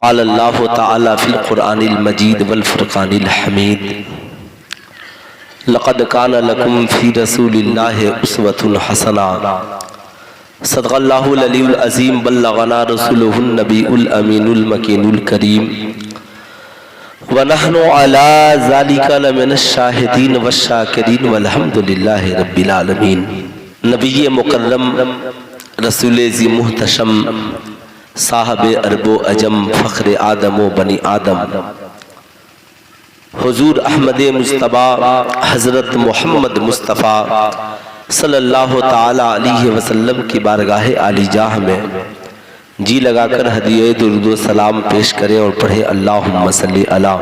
قال اللہ تعالی فی القرآن المجید والفرقان الحمید لقد کان لکم فی رسول اللہ اسوۃ حسنہ صدق اللہ العلی العظیم بلغنا رسولہ النبی الامین المکین الکریم ونحن علی ذالک لمن الشاہدین والشاکرین والحمدللہ رب العالمین۔ نبی مکرم رسول ذی محتشم صاحب عرب و عجم فخر آدم و بنی آدم حضور احمد مصطفیٰ حضرت محمد مصطفیٰ صلی اللہ تعالی علیہ وسلم کی بارگاہ عالی جاہ میں جی لگا کر ہدیہ درود و سلام پیش کریں اور پڑھیں اللہم صلی علی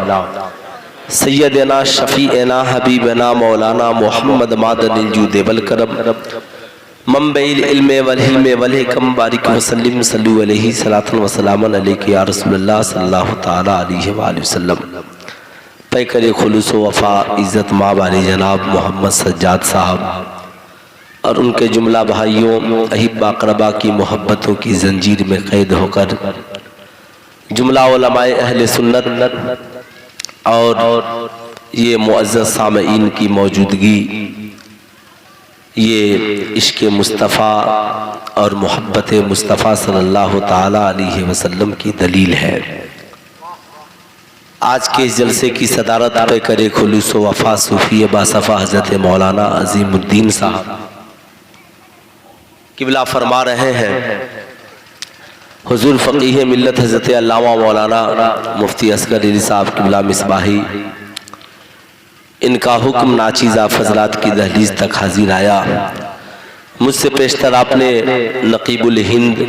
سیدنا شفیعنا حبیبنا مولانا محمد مادن الجود والکرم منبع العلم والحلم والحکم بارک وسلم صلو علیہ صلاۃ و سلام علیک یا رسول اللہ صلی اللہ تعالی علیہ وآلہ وسلم۔ پیکر خلوص و وفا عزت مابانی جناب محمد سجاد صاحب اور ان کے جملہ بھائیوں احبا اقربا کی محبتوں کی زنجیر میں قید ہو کر جملہ علماء اہل سنت اور یہ معزز سامعین کی موجودگی یہ عشق مصطفیٰ اور محبت مصطفیٰ صلی اللہ تعالی علیہ وسلم کی دلیل ہے۔ آج کے اس جلسے کی صدارت پہ کرے خلوص و وفا صوفی باصفا حضرت مولانا عظیم الدین صاحب قبلہ فرما رہے ہیں۔ حضور فقیہ ملت حضرت علامہ مولانا مفتی اصغر علی صاحب قبلہ مصباحی، ان کا حکم ناچیزہ فضلات کی دہلیز تک حاضر آیا۔ مجھ سے پیشتر آپ نے نقیب الہند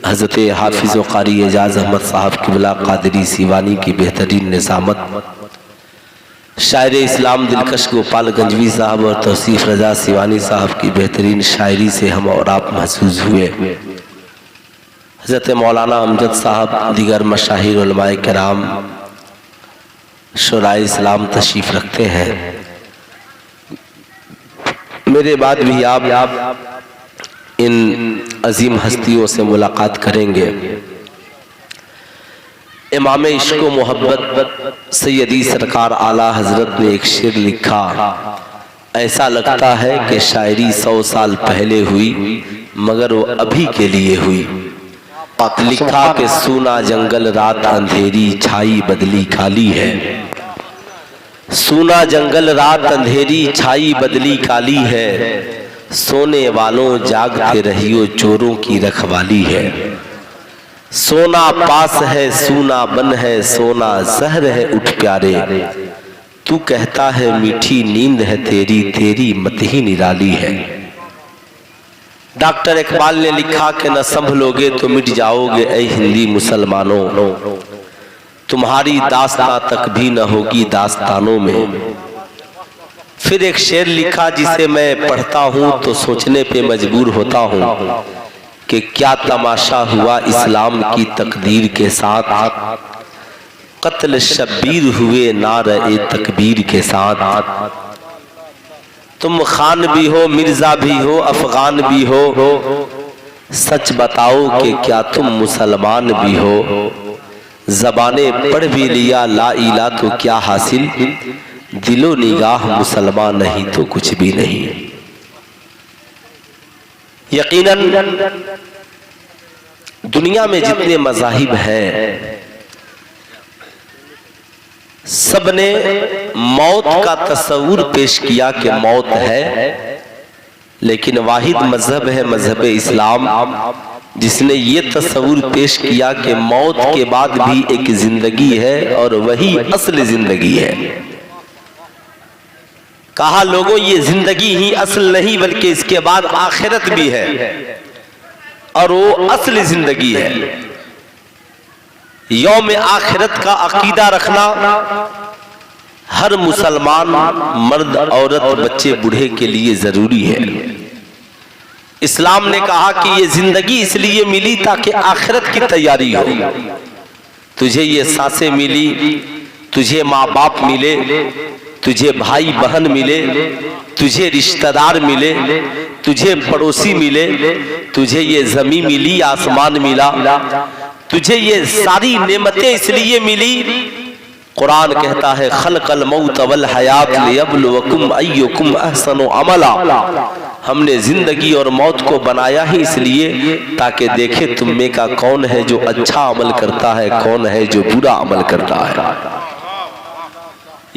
حضرت حافظ و قاری اعجاز احمد صاحب قبلہ قادری سیوانی کی بہترین نظامت، شاعر اسلام دلکش گوپال گنجوی صاحب اور توصیف رضا سیوانی صاحب کی بہترین شاعری سے ہم اور آپ محظوظ ہوئے۔ حضرت مولانا امجد صاحب، دیگر مشاہیر علماء کرام، شورائے اسلام تشریف رکھتے ہیں۔ میرے بعد بھی آپ ان عظیم ہستیوں سے ملاقات کریں گے۔ امام عشق و محبت سیدی سرکار اعلیٰ حضرت نے ایک شعر لکھا، ایسا لگتا ہے کہ شاعری 100 سال پہلے ہوئی مگر وہ ابھی کے لیے ہوئی۔ لکھا کہ سونا جنگل رات اندھیری چھائی بدلی کالی ہے، سونا جنگل رات اندھیری چھائی بدلی کالی ہے، سونے والوں جاگتے رہیو چوروں کی رکھوالی ہے۔ سونا پاس ہے سونا بن ہے سونا زہر ہے اٹھ پیارے، تو کہتا ہے میٹھی نیند ہے تیری تیری مت ہی نرالی ہے۔ ڈاکٹر اقبال نے لکھا کہ نہ سنبھلو گے تو مٹ جاؤ گے اے ہندی مسلمانوں، تمہاری داستان تک بھی نہ ہوگی داستانوں میں۔ پھر ایک شعر لکھا جسے میں پڑھتا ہوں تو سوچنے پہ مجبور ہوتا ہوں کہ کیا تماشا ہوا اسلام کی تقدیر کے ساتھ، قتل شبیر ہوئے نعرہ تکبیر کے ساتھ۔ تم خان بھی ہو مرزا بھی ہو افغان بھی ہو، سچ بتاؤ کہ کیا تم مسلمان بھی ہو۔ زبانیں پڑھ بھی لیا لا الہ تو کیا حاصل، دل و نگاہ مسلمان نہیں تو کچھ بھی نہیں۔ یقیناً دنیا میں جتنے مذاہب ہیں سب نے موت کا تصور پیش کیا کہ موت ہے، لیکن واحد مذہب ہے مذہب اسلام جس نے یہ تصور پیش کیا کہ موت کے بعد بھی ایک زندگی ہے اور وہی اصل زندگی ہے۔ کہا لوگوں یہ زندگی ہی اصل نہیں بلکہ اس کے بعد آخرت بھی ہے اور وہ اصل زندگی ہے۔ یوم آخرت کا عقیدہ رکھنا ہر مسلمان مرد عورت بچے بوڑھے کے لیے ضروری ہے۔ اسلام نے کہا کہ یہ زندگی اس لیے ملی تاکہ آخرت کی تیاری ہو۔ تجھے یہ سانسیں ملی، تجھے ماں باپ ملے، تجھے بھائی بہن ملے، تجھے رشتہ دار ملے، تجھے پڑوسی ملے، تجھے یہ زمین ملی آسمان ملا، تجھے یہ ساری نعمتیں اس لیے ملی، قرآن کہتا ہے خلق الموت والحیات لیبلوکم ایکم احسن عملا، ہم نے زندگی اور موت کو بنایا ہی اس لیے تاکہ دیکھے تم میں کا کون ہے جو اچھا عمل کرتا ہے، کون ہے جو برا عمل کرتا ہے۔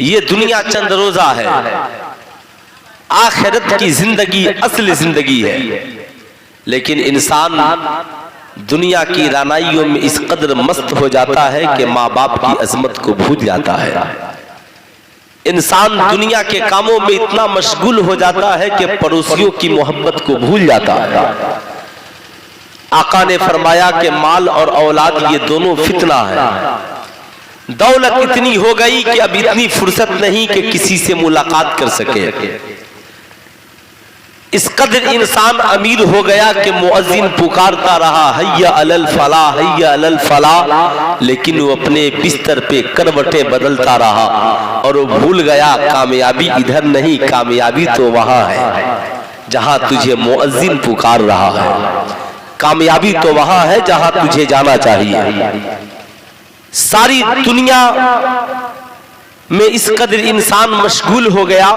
یہ دنیا چند روزہ ہے، آخرت کی زندگی اصل زندگی ہے، لیکن انسان دنیا کی رانائیوں میں اس قدر مست ہو جاتا ہے کہ ماں باپ کی عظمت کو بھول جاتا ہے۔ انسان دنیا کے کاموں میں اتنا مشغول ہو جاتا ہے کہ پڑوسیوں کی محبت کو بھول جاتا ہے۔ آقا نے فرمایا کہ مال اور اولاد یہ دونوں فتنہ ہے، دولت اتنی ہو گئی کہ اب اتنی فرصت نہیں کہ کسی سے ملاقات کر سکے، اس قدر انسان امیر ہو گیا کہ مؤذن پکارتا رہا حی علی الفلاح حی علی الفلاح، لیکن وہ اپنے بستر پہ کروٹیں بدلتا رہا اور وہ بھول گیا کامیابی ادھر نہیں، کامیابی تو وہاں ہے جہاں تجھے مؤذن پکار رہا ہے، کامیابی تو وہاں ہے جہاں تجھے جانا چاہیے۔ ساری دنیا میں اس قدر انسان مشغول ہو گیا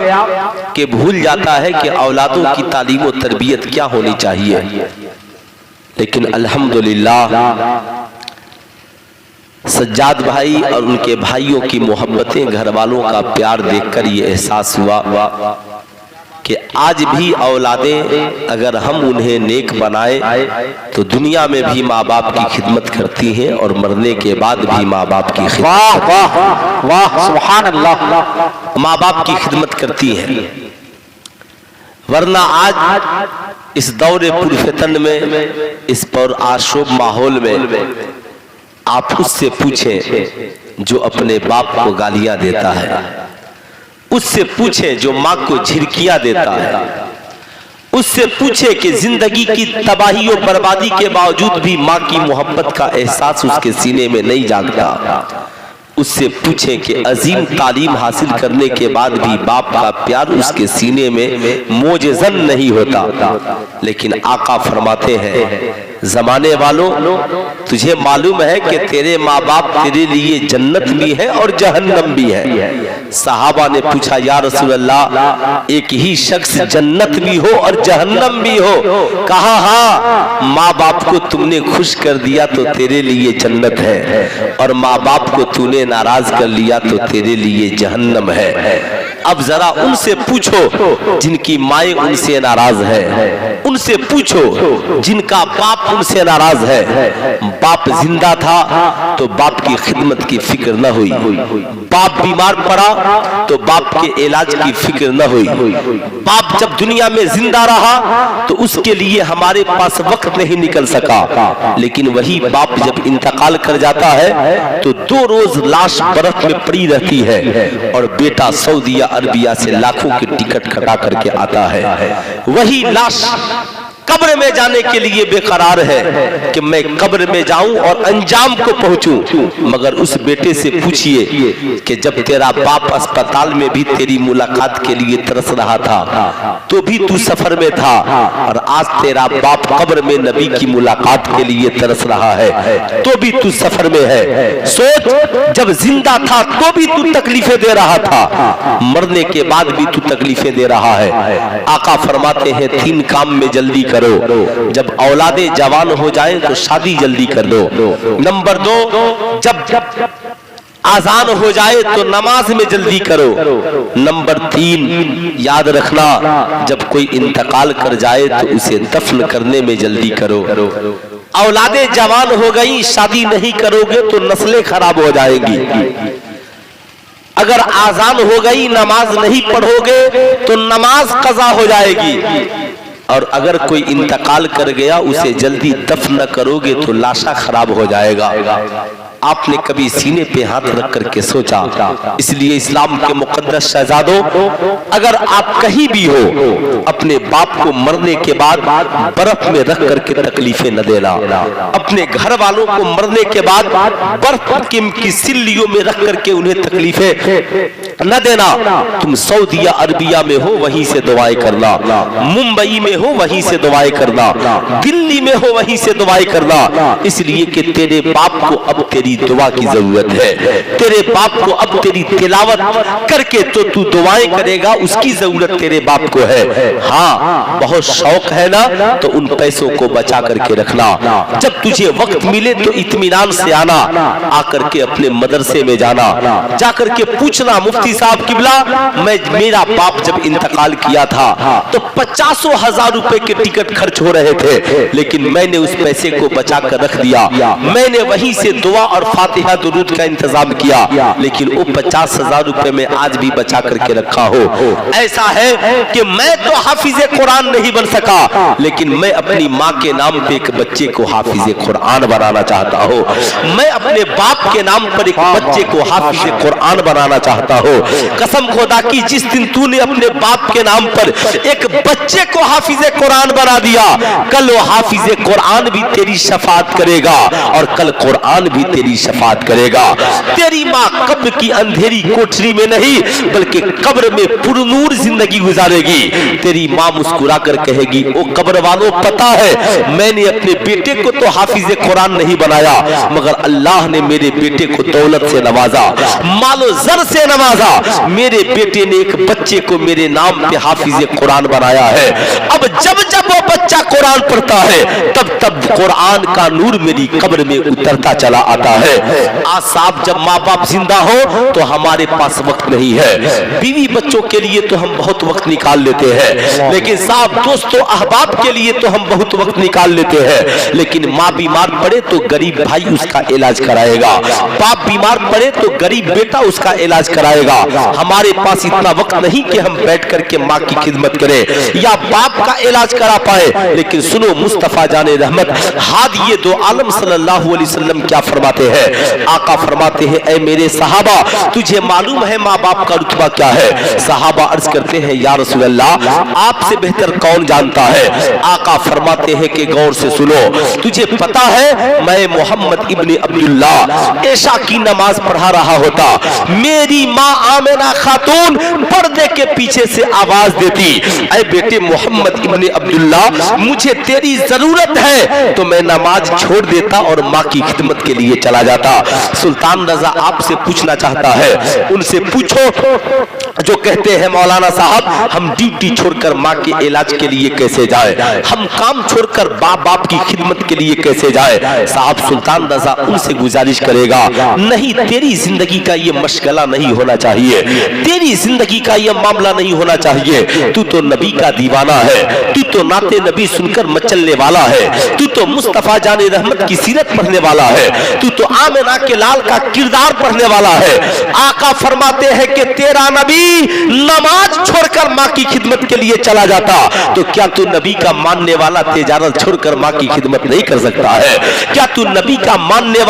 کہ بھول جاتا ہے کہ اولادوں کی تعلیم و تربیت کیا ہونی چاہیے۔ لیکن الحمدللہ سجاد بھائی اور ان کے بھائیوں کی محبتیں، گھر والوں کا پیار دیکھ کر یہ احساس ہوا کہ آج بھی اولادیں اگر ہم انہیں نیک بنائے تو دنیا میں بھی ماں باپ کی خدمت کرتی ہیں اور مرنے کے بعد بھی ماں باپ کی خدمت، واہ سبحان اللہ، ماں باپ کی خدمت کرتی ہیں۔ ورنہ آج اس دور پرفتن میں، اس پر آشوب ماحول میں آپ اس سے پوچھیں جو اپنے باپ کو گالیاں دیتا ہے، اس سے پوچھیں جو ماں کو جھڑکیاں دیتا ہے، اس سے پوچھیں کہ زندگی کی تباہی و بربادی کے باوجود بھی ماں کی محبت کا احساس اس کے سینے میں نہیں جاگتا، اس سے پوچھیں کہ عظیم تعلیم حاصل کرنے کے بعد بھی باپ کا پیار اس کے سینے میں موجزن نہیں ہوتا۔ لیکن آقا فرماتے ہیں زمانے والوں، تجھے معلوم ہے کہ تیرے ماں باپ تیرے لیے جنت بھی ہے اور جہنم بھی ہے۔ صحابہ نے پوچھا یا رسول اللہ ایک ہی شخص جنت بھی ہو اور جہنم بھی ہو؟ کہا ہاں، ماں باپ کو تم نے خوش کر دیا تو تیرے لیے جنت ہے، اور ماں باپ کو تو نے ناراض کر لیا تو تیرے لیے جہنم ہے۔ اب ذرا ان سے پوچھو جن کی مائیں ان سے ناراض ہے، ان سے پوچھو جن کا باپ ان سے ناراض ہے۔ باپ زندہ تھا تو باپ کی خدمت کی فکر نہ ہوئی، باپ بیمار پڑا تو باپ کے علاج کی فکر نہ ہوئی، باپ جب دنیا میں زندہ رہا تو اس کے لیے ہمارے پاس وقت نہیں نکل سکا، لیکن وہی باپ جب انتقال کر جاتا ہے تو 2 روز لاش برف میں پڑی رہتی ہے اور بیٹا سعودیہ عربیہ سے لاکھوں کی ٹکٹ کٹا کر کے آتا ہے، وہی لاش قبر میں جانے کے لیے بے قرار ہے کہ میں قبر میں جاؤں اور انجام کو پہنچوں۔ مگر اس بیٹے سے پوچھئے کہ جب تیرا باپ اسپتال میں بھی تیری ملاقات کے لیے ترس رہا تھا تو بھی تو سفر میں تھا، اور آج تیرا باپ قبر میں نبی کی ملاقات کے لیے ترس رہا ہے تو بھی تو سفر میں ہے۔ سوچ، جب زندہ تھا تو بھی تو تکلیفیں دے رہا تھا، مرنے کے بعد بھی تو تکلیفیں دے رہا ہے۔ آقا فرماتے ہیں 3 کام میں جلدی کرو، جب اولادیں جوان ہو جائیں تو شادی جلدی کر دو۔ نمبر 2، جب آذان ہو جائے تو نماز میں جلدی کرو۔ نمبر 3، یاد رکھنا جب کوئی انتقال کر جائے تو اسے دفن کرنے میں جلدی کرو۔ اولادیں جوان ہو گئی، شادی نہیں کرو گے تو نسلیں خراب ہو جائیں گی۔ اگر آذان ہو گئی نماز نہیں پڑھو گے تو نماز قضا ہو جائے گی، اور اگر کوئی انتقال کر گیا اسے جلدی دفن نہ کرو گے تو لاشا خراب ہو جائے گا۔ आपने कभी सीने पे हाथ रख करके सोचा? इसलिए इस्लाम के मुकद्दस शहजादों, अगर आप कहीं भी हो, अपने बाप को मरने के बाद बर्फ में रख करके तकलीफें न देना। अपने घर वालों को मरने के बाद बर्फ की सिल्लियों में रख करके उन्हें तकलीफें न देना। तुम सऊदी अरबिया में हो, वहीं से दुआएं करना, मुंबई में हो, वहीं से दुआएं करना, दिल्ली में हो, वहीं से दुआएं करना। इसलिए कि तेरे बाप को अब तेरी दुआ की जरूरत है, तेरे बाप को अब तेरी तिलावत करके तो तू दुआएं करेगा, उसकी जरूरत तेरे बाप को है। हाँ, बहुत शौक है ना, तो उन पैसों को बचा करके रखना। जब तुझे वक्त मिले तो इत्मीनान से आना, आकर के अपने मदरसे में जाना, जाकर के पूछना, मुफ्ती साहब किबला, मेरा बाप जब इंतकाल किया था तो 50,000 रुपए के टिकट खर्च हो रहे थे, लेकिन मैंने उस पैसे को बचा कर रख दिया, मैंने वहीं से दुआ और फातिहा दुरूद का इंतजाम किया, लेकिन वो 50,000 रुपए में आज भी बचा करके रखा हो। ऐसा है कि मैं तो हाफिज कुरान नहीं बन सका, लेकिन मैं अपनी माँ के नाम पे एक बच्चे को हाफिज कुरान बनाना चाहता हूँ, मैं अपने बाप के नाम पर एक बच्चे को हाफिज कुरान बनाना चाहता हूँ। कसम खुदा की, जिस दिन तूने अपने बाप के नाम पर एक बच्चे को हाफिज कुरान बना दिया, कल वो हाफिज कुरान भी तेरी शफात करेगा और कल कुरान भी तेरी शफात करेगा। तेरी माँ कब्र की अंधेरी कोठरी में नहीं, बल्कि कब्र में पुरनूर जिंदगी गुजारेगी। तेरी माँ मुस्कुरा कर कहेगी, ओ कब्र वालों, पता है मैंने अपने बेटे को तो हाफिज कुरान नहीं बनाया, मगर अल्लाह ने मेरे बेटे को दौलत से नवाजा, मालो जर से नवाजा। मेरे बेटे ने एक बच्चे को मेरे नाम पे हाफिज कुरान बनाया है। अब जब जब वो बच्चा कुरान पढ़ता है, तब तब कुरान का नूर मेरी कब्र में उतरता चला आता है। आज साहब, जब माँ बाप जिंदा हो तो हमारे पास वक्त नहीं है, बीवी बच्चों के लिए तो हम बहुत वक्त निकाल लेते हैं, लेकिन साहब दोस्तों अहबाब के लिए तो हम बहुत वक्त निकाल लेते हैं। लेकिन माँ बीमार पड़े तो गरीब भाई उसका इलाज कराएगा, बाप बीमार पड़े तो गरीब बेटा उसका इलाज कराएगा। हमारे पास इतना वक्त नहीं कि हम बैठ करके माँ की खिदमत करें या बाप का इलाज करा पाए। लेकिन सुनो, मुस्तफा जाने रहमत हादिये दो आलम सल्लल्लाहु अलैहि वसल्लम क्या फरमाते हैं? आका फरमाते हैं, ऐ मेरे सहाबा, तुझे मालूम है माँ बाप का रुतबा क्या है? सहाबा अर्ज करते हैं, या रसूल अल्लाह, आपसे बेहतर कौन जानता है? आका फरमाते हैं कि गौर से सुनो, तुझे पता है मैं मोहम्मद इब्ने अब्दुल्लाह ऐशा की नमाज पढ़ा रहा होता, मेरी माँ आमिना खातून पर्दे के पीछे से आवाज देती, ऐ बेटे मोहम्मद इब्ने अब्दुल्लाह, मुझे तेरी जरूरत है, तो मैं नमाज छोड़ देता और माँ की खिदमत के लिए चला जाता। सुल्तान रजा आपसे पूछना चाहता है, उनसे पूछो जो कहते हैं मौलाना साहब हम ड्यूटी छोड़कर माँ के इलाज के लिए कैसे जाए, हम काम छोड़कर बाप की खिदमत के लिए कैसे जाए? साहब सुल्तान रजा उनसे गुजारिश करेगा, नहीं, तेरी जिंदगी का ये मशगला नहीं होना चाहिए, तेरी जिंदगी का ये मामला नहीं होना चाहिए। तू तो नबी का दीवाना है, तू तो नाते नबी सुनकर मचलने वाला है, तू तो मुस्तफा जाने रहमत की सीरत पढ़ने वाला है, तू तो आमिना के लाल का किरदार पढ़ने वाला है। आका फरमाते हैं कि तेरा नबी नमाज छोड़कर माँ की खिदमत के लिए चला जाता, तो क्या तू नबी का मानने वाला तिजारत छोड़कर माँ की खिदमत नहीं कर सकता है? क्या तू नबी का मानने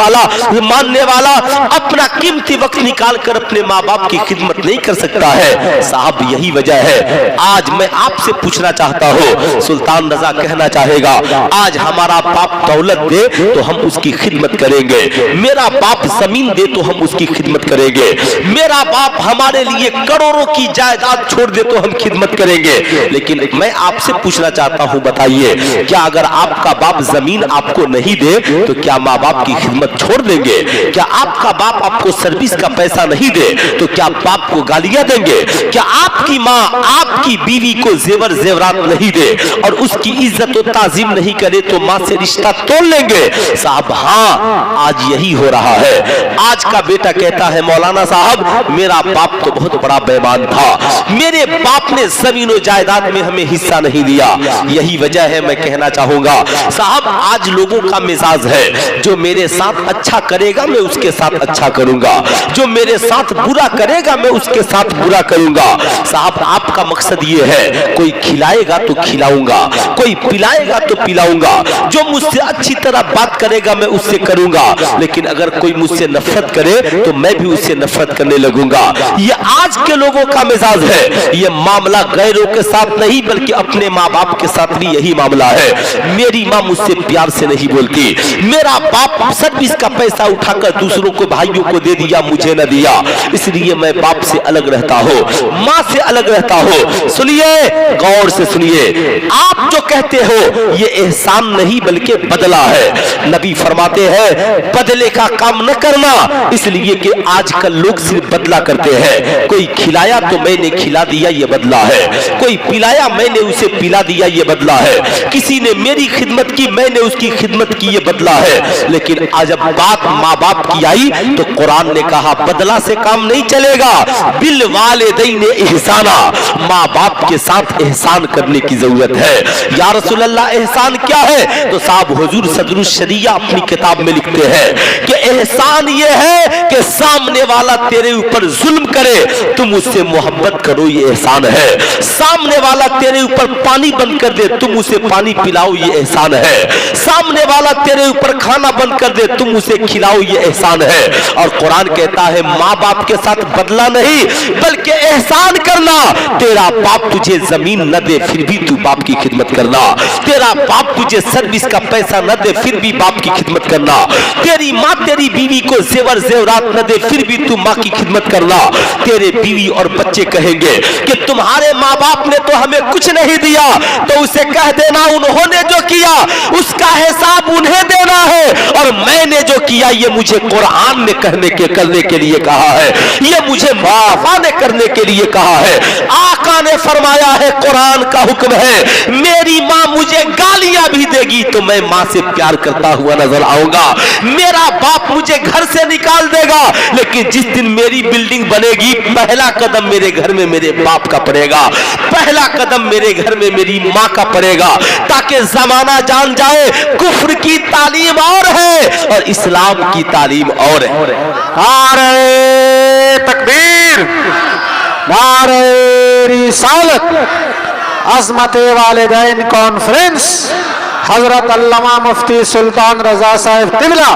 वाला अपना कीमती वक्त निकाल कर अपने माँ बाप की खिदमत नहीं कर सकता है? साहब यही वजह है, आज मैं आपसे पूछना चाहता हूँ, सुल्तान रजा कहना चाहेगा, आज हमारा बाप दौलत दे तो हम उसकी खिदमत करेंगे, मेरा बाप जमीन दे तो हम उसकी खिदमत करेंगे, मेरा बाप हमारे लिए करोड़ों की जायदाद छोड़ दे तो हम खिदमत करेंगे। लेकिन मैं आपसे पूछना चाहता हूं, बताइए, क्या अगर आपका बाप जमीन आपको नहीं दे तो क्या माँ बाप की खिदमत छोड़ देंगे? क्या आपका बाप आपको सर्विस का पैसा नहीं दे तो क्या बाप को गालियां देंगे? क्या आपकी माँ आपकी बीवी को जेवर जेवरात नहीं दे और उसकी इज्जत और ताजीम नहीं करे तो माँ से रिश्ता तोड़ लेंगे? साहब हाँ, आज यही हो रहा है। आज का बेटा कहता है, मौलाना साहब मेरा बाप तो बहुत बड़ा बेईमान था। मेरे बाप ने जमीन और जायदाद में हमें हिस्सा नहीं दिया। यही वजह है मैं कहना चाहूंगा साहब, आज लोगों का मिजाज है, जो मेरे साथ अच्छा करेगा मैं उसके साथ अच्छा करूंगा, जो मेरे साथ बुरा करेगा मैं उसके साथ बुरा करूंगा। साहब आपका मकसद ये है, कोई खिलाएगा तो खिलाऊंगा, कोई पिलाएगा तो पिलाऊंगा, जो मुझसे अच्छी तरह बात करेगा मैं उससे करूंगा, लेकिन अगर कोई मुझसे नफरत करे तो मैं भी उससे नफरत करने लगूंगा। ये आज के लोगों का मिजाज है। ये मामला गैरों के साथ नहीं बल्कि अपने माँ बाप के साथ भी यही मामला है। मेरी माँ मुझसे प्यार से नहीं बोलती, मेरा बाप सर्विस का पैसा उठाकर दूसरों को भाइयों को दे दिया, मुझे न दिया, इसलिए मैं बाप से अलग रहता हूँ, माँ से अलग रहता हूँ। सुनिए, गौर से सुनिए, आप जो कहते हो ये एहसान नहीं बल्कि बदला है। नबी फरमाते हैं बदले का काम न करना, इसलिए कि आजकल लोग सिर्फ बदला करते हैं। कोई खिलाया तो मैंने खिला दिया, ये बदला है, कोई पिलाया मैंने उसे पिला दिया, ये बदला है, किसी ने मेरी खिदमत की मैंने उसकी खिदमत की, ये बदला है। लेकिन आज जब बात माँ बाप की आई तो कुरान ने कहा बदला से काम नहीं चलेगा, बिल वालिदैन एहसाना, माँ बाप के साथ एहसान करने की जरूरत है। या रसूल अल्लाह एहसान क्या है? तो साहब हुजूर सदरुल शरिया अपनी किताब में लिखते हैं कि एहसान ये है कि सामने वाला तेरे ऊपर जुल्म करे तुम उससे मोहब्बत करो, ये एहसान है। सामने वाला तेरे ऊपर पानी बंद कर दे तुम उसे पानी पिलाओ, ये एहसान है। सामने वाला तेरे ऊपर खाना बंद कर दे तुम उसे खिलाओ, ये एहसान है। और कुरान कहता है माँ बाप के साथ बदला नहीं बल्कि एहसान करना। तेरा बाप तुझे जमीन न दे फिर भी तू बाप की खिदमत करना, तेरा बाप तुझे सर्विस का पैसा न दे फिर भी बाप की खिदमत करना, तेरी माँ तेरी बीवी को जेवर जेवरात न दे फिर भी तू माँ की खिदमत करना। तेरे बीवी और बच्चे कहेंगे कि तुम्हारे माँ बाप ने तो हमें कुछ नहीं दिया, तो उसे कह देना उन्होंने जो किया उसका हिसाब उन्हें देना है, और मैंने जो किया ये मुझे कुरान ने करने के लिए कहा है, ये मुझे बाबा ने करने के लिए कहा है। आका ने फरमाया है, कुरान का हुक्म है, मेरी माँ मुझे गालियां भी देगी तो मैं माँ से प्यार करता हुआ नजर आऊंगा। मेरा बाप मुझे घर से निकाल देगा, लेकिन जिस दिन मेरी बिल्डिंग बनेगी पहला कदम मेरे घर में मेरे बाप का पड़ेगा, पहला कदम मेरे घर में मेरी माँ का पड़ेगा, ताकि जमाना जान जाए कुफ्र की तालीम और है और इस्लाम की तालीम और है। नारे तकबीर, नारे रिसालत, अज़मते वालिदैन कॉन्फ्रेंस, हजरत अल्लामा मुफ्ती सुल्तान रजा साहब तिबला,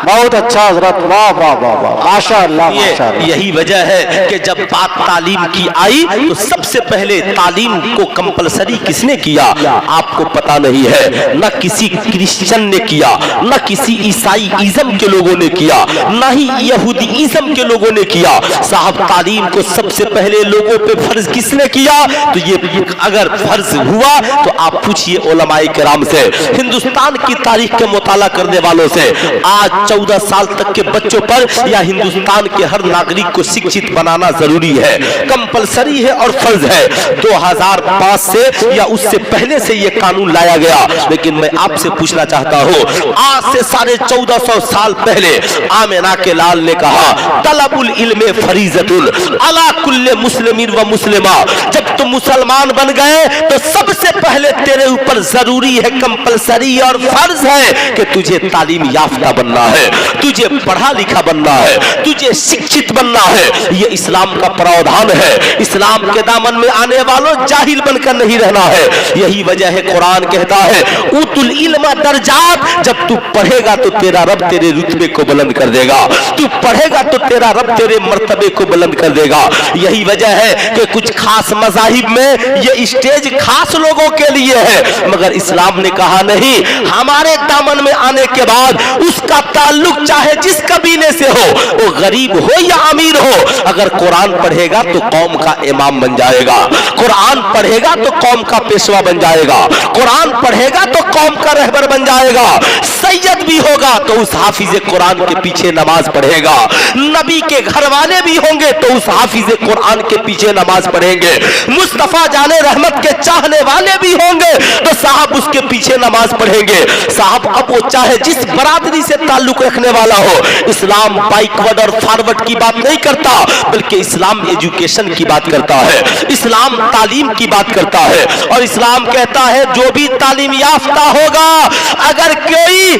बहुत अच्छा हजरत, वाह वाह वाह वाह, माशाअल्लाह माशाअल्लाह। यही वजह है कि जब बात तालीम की आई तो सबसे पहले तालीम को कंपलसरी किसने किया आपको पता नहीं है। न किसी क्रिश्चियन ने किया, न किसी ईसाई इज्म के लोगों ने किया, न ही यहूदी इज्म के लोगों ने किया। साहब तालीम को सबसे पहले लोगों पे फर्ज किसने किया? तो ये अगर फर्ज हुआ तो आप पूछिए उलमाए किराम से, हिंदुस्तान की तारीख के मुताला करने वालों से। आज 14 साल तक के बच्चों पर या हिंदुस्तान के हर नागरिक को शिक्षित बनाना जरूरी है, कंपलसरी है और फर्ज है। 2005 से या उससे पहले से ये कानून लाया गया, लेकिन मैं आपसे पूछना चाहता हूँ, आज से 1450 साल पहले आमिना के लाल ने कहा तलबुल इल्म फरीजतुल अला कुल्ले मुस्लिमीन व मुस्लिमा। जब तुम मुसलमान बन गए तो सबसे पहले तेरे ऊपर जरूरी है, कंपलसरी और फर्ज है कि तुझे तालीम याफ्ता बनना है, तुझे पढ़ा लिखा बनना है, तुझे शिक्षित बनना है। ये इस्लाम का प्रावधान है। इस्लाम के दामन में आने वालों जाहिल बनकर नहीं रहना है। यही वजह है कुरान कहता है उतुल इल्मा दर्जात, जब तू पढ़ेगा तो तेरा रब तेरे रुतबे को बुलंद कर देगा, तू पढ़ेगा तो तेरा रब तेरे मर्तबे को बुलंद कर देगा। यही वजह है कि कुछ खास मज़ाहिब में ये स्टेज खास लोगों के लिए है, मगर इस्लाम ने कहा नहीं, हमारे दामन में आने के बाद उसका ताल्लुक चाहे जिस कबीले से हो, वो गरीब हो या अमीर हो, अगर कुरान पढ़ेगा तो कौम का इमाम बन जाएगा, कुरान पढ़ेगा तो कौम का पेशवा बन जाएगा, कुरान पढ़ेगा तो कौम का रहबर बन जाएगा, सैयद भी होगा तो उस हाफिज कुरान के पीछे नमाज पढ़ेगा, नबी के घर वाले भी होंगे तो उस हाफिज कुरान के पीछे नमाज पढ़ेंगे, मुस्तफा जाने रहमत के चाहने वाले भी होंगे तो साहब उसके पीछे नमाज पढ़ेंगे। साहब अब वो चाहे जिस बरादरी से ताल्लुक रखने वाला हो, इस्लाम बैकवर्ड और फॉरवर्ड की बात नहीं करता, बल्कि इस्लाम एजुकेशन की बात करता है, इस्लाम तालीम की बात करता है। और इस्लाम कहता है जो भी तालीम याफ्ता होगा, अगर कोई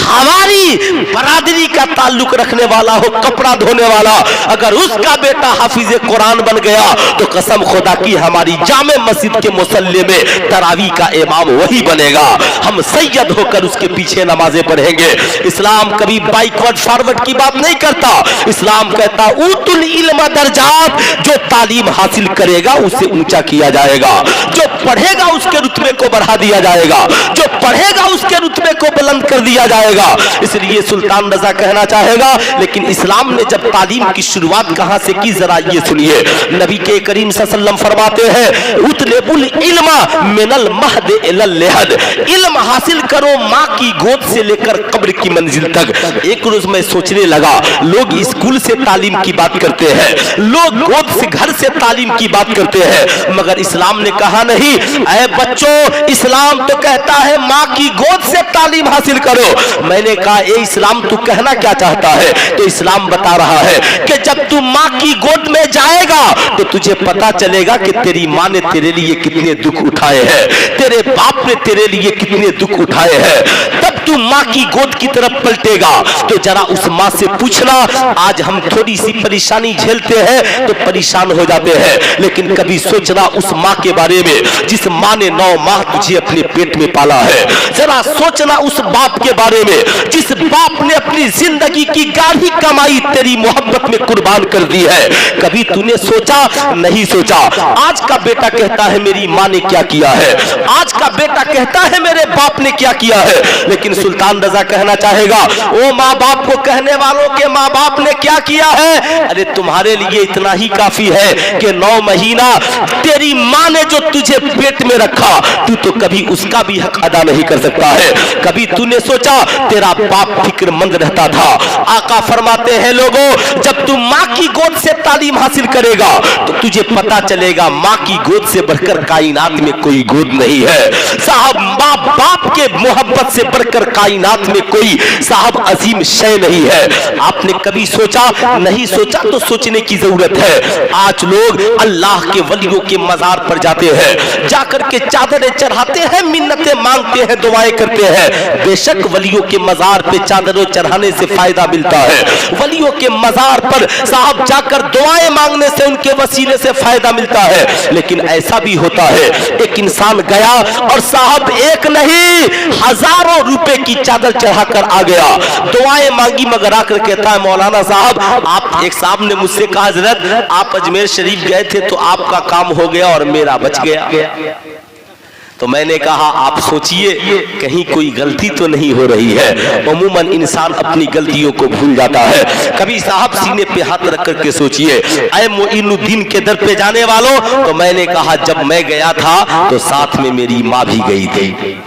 हमारी बरादरी का ताल्लुक रखने वाला हो, कपड़ा धोने वाला, अगर उसका बेटा हाफिज कुरान बन गया तो कसम खुदा की हमारी जामे मस्जिद के मुसल्ले में तरावी का इमाम वही बनेगा। हम सैयद होकर उसके पीछे नमाजें पढ़ेंगे। इस्लाम कभी बैकवर्ड फॉरवर्ड की बात नहीं करता। इस्लाम कहता उतुल इल्म दर्जात, जो तालीम हासिल करेगा उसे ऊंचा किया जाएगा, जो पढ़ेगा उसके रुतबे को बढ़ा दिया जाएगा, जो पढ़ेगा उसके रुतबे को बुलंद कर दिया जाएगा। इसलिए सुल्तान रजा कहना चाहेगा, लेकिन इस्लाम ने जब तालीम की शुरुआत कहां से की, जरा ये सुनिए। नबी के करीम सल्लल्लाहु अलैहि वसल्लम फरमाते हैं उतलेबुल इल्मा मिनल महद इलल लहद, इल्म हासिल करो माँ की गोद से लेकर कब्र की मंजिल तक। एक रोज मैं सोचने लगा, लोग स्कूल से तालीम की बात करते हैं, लोग गोद से घर से तालीम की बात करते हैं, मगर इस्लाम ने कहा नहीं, ऐ बच्चों इस्लाम तो कहता है माँ की गोद से तालीम हासिल करो। मैंने कहा ए इस्लाम तू कहना क्या चाहता है? तो इस्लाम बता रहा है कि जब तू माँ की गोद में जाएगा तो तुझे पता चलेगा कि तेरी माँ ने तेरे लिए कितने दुख उठाए हैं, तेरे बाप ने तेरे लिए कितने दुख उठाए हैं। तब तू माँ की गोद की तरफ पलटेगा तो जरा उस माँ से पूछना, आज हम थोड़ी सी परेशानी झेलते हैं तो परेशान हो जाते हैं, लेकिन कभी सोचना उस माँ के बारे में जिस माँ ने 9 माह तुझे अपने पेट में पाला है। जरा सोचना उस बाप के बारे में जिस बाप ने अपनी जिंदगी की गाढ़ी कमाई तेरी मोहब्बत में कुर्बान कर दी है। कभी तूने सोचा? नहीं सोचा। आज का बेटा कहता है मेरी माँ ने क्या किया है, आज का बेटा कहता है मेरे बाप ने क्या किया है। लेकिन सुल्तान रजा कहना चाहेगा, ओ माँ बाप को कहने वालों के माँ बाप ने क्या किया है? अरे तुम्हारे लिए इतना ही काफी है कि 9 महीना तेरी माँ ने जो तुझे पेट में रखा, तू तो कभी उसका भी हक अदा नहीं कर सकता है। कभी तूने सोचा तेरा बाप फिक्रमंद रहता था? आका फरमाते हैं लोगों, जब तू माँ की गोद से तालीम हासिल करेगा तो तुझे पता चलेगा माँ की गोद से बढ़कर कायनात में कोई गोद नहीं है। साहब माँ बाप के मोहब्बत से बढ़कर कायनात में कोई साहब अजीम शय नहीं है। आपने कभी सोचा? नहीं सोचा तो सोचने की जरूरत है। आज लोग अल्लाह के वलियों के मजार पर जाते हैं, जाकर के चादरें चढ़ाते हैं, मिन्नतें मांगते हैं, दुआएं करते हैं। बेशक वलियों के मजार पे चादरों चढ़ाने से फायदा मिलता है, वलियों के मजार पर साहब जाकर दुआएं मांगने से उनके वसीले से फायदा मिलता है। लेकिन ऐसा भी होता है, एक इंसान गया और साहब एक नहीं हजारों रुपए की चादर चढ़ाकर आ गया, दुआएं मांगी, मगर आकर कहता है मौलाना साहब, आप एक साहब ने मुझसे कहा हजरत आप अजमेर शरीफ गए थे तो आपका काम हो गया और मेरा बच गया। तो मैंने कहा आप सोचिए कहीं कोई गलती तो नहीं हो रही है। अमूमन इंसान अपनी गलतियों को भूल जाता है। कभी साहब सीने पे हाथ रख करके सोचिए, ऐ मोइनुद्दीन के दर पे जाने वालों, तो मैंने कहा जब मैं गया था तो साथ में मेरी माँ भी गई थी।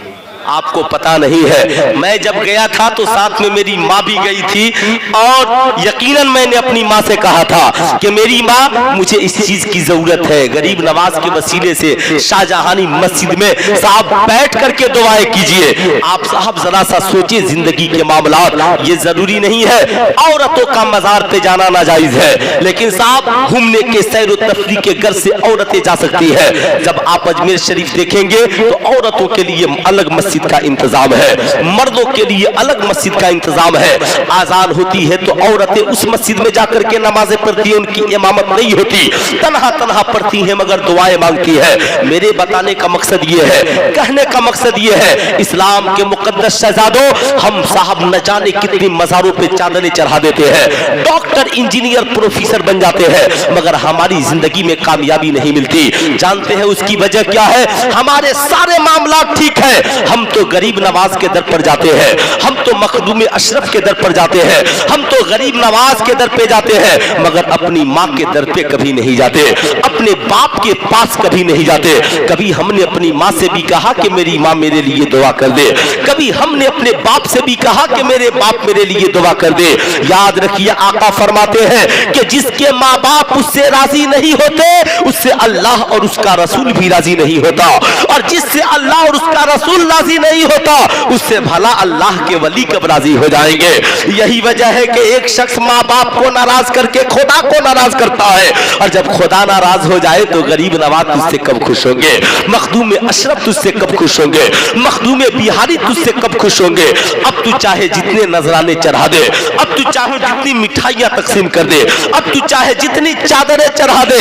आपको पता नहीं है, मैं जब गया था तो साथ में मेरी माँ भी गई थी, और यकीनन मैंने अपनी माँ से कहा था कि मेरी माँ मुझे इस चीज की जरूरत है। गरीब नवाज के वसीले से शाहजहानी मस्जिद में साहब बैठ करके दुआएं कीजिए। आप साहब जरा सा सोचिए, जिंदगी के मामलात, ये जरूरी नहीं है औरतों का मजार पे जाना नाजायज है, लेकिन साहब घूमने के सैर व तफरीह के घर से औरतें जा सकती है। जब आप अजमेर शरीफ देखेंगे तो औरतों के लिए अलग मस्जिद का इंतजाम है, मर्दों के लिए अलग मस्जिद का इंतजाम है। आजान होती है तो औरतें उस मस्जिद में जाकर के नमाजें पढ़ती हैं, उनकी इमामत नहीं होती, तन्हा तन्हा पढ़ती हैं मगर दुआएं मांगती है। मेरे बताने का मकसद ये है, कहने का मकसद ये है, इस्लाम के मुकद्दस शहजादों, हम साहब न जाने कितनी मज़ारों पे चादरें चढ़ा देते हैं। डॉक्टर डॉक्टर, इंजीनियर, प्रोफेसर बन जाते हैं, मगर हमारी जिंदगी में कामयाबी नहीं मिलती। जानते हैं उसकी वजह क्या है? हमारे सारे मामला ठीक है, हम तो गरीब नवाज के दर पर जाते हैं, हम तो मखदूम अशरफ के दर पर जाते हैं, हम तो गरीब नवाज के दर पे जाते हैं, मगर अपनी माँ के दर पे कभी नहीं जाते, अपने बाप के पास कभी नहीं जाते। कभी हमने अपनी माँ से भी कहा कि मेरी माँ मेरे लिए दुआ कर दे, कभी हमने अपने बाप से भी कहा कि मेरे बाप मेरे लिए दुआ कर दे। याद रखिए, आका फरमाते हैं कि जिसके माँ बाप उससे राजी नहीं होते, उससे अल्लाह और उसका रसूल भी राजी नहीं होता, और जिससे अल्लाह और उसका रसूल राजी नहीं होता, उससे भला अल्लाह के वली कब राजी हो जाएंगे। यही वजह है कि एक शख्स माँ बाप को नाराज करके खुदा को नाराज करता है, और जब खुदा नाराज हो जाए तो गरीब नवाज तुझसे कब खुश होंगे, मखदूम अशरफ तुझसे कब खुश होंगे, मखदूम बिहारी तुझसे कब खुश होंगे। अब तू चाहे जितने नजराने चढ़ा दे, अब तू चाहे जितनी मिठाइयां तकसीम कर दे, अब तू चाहे जितनी चादरें चढ़ा दे,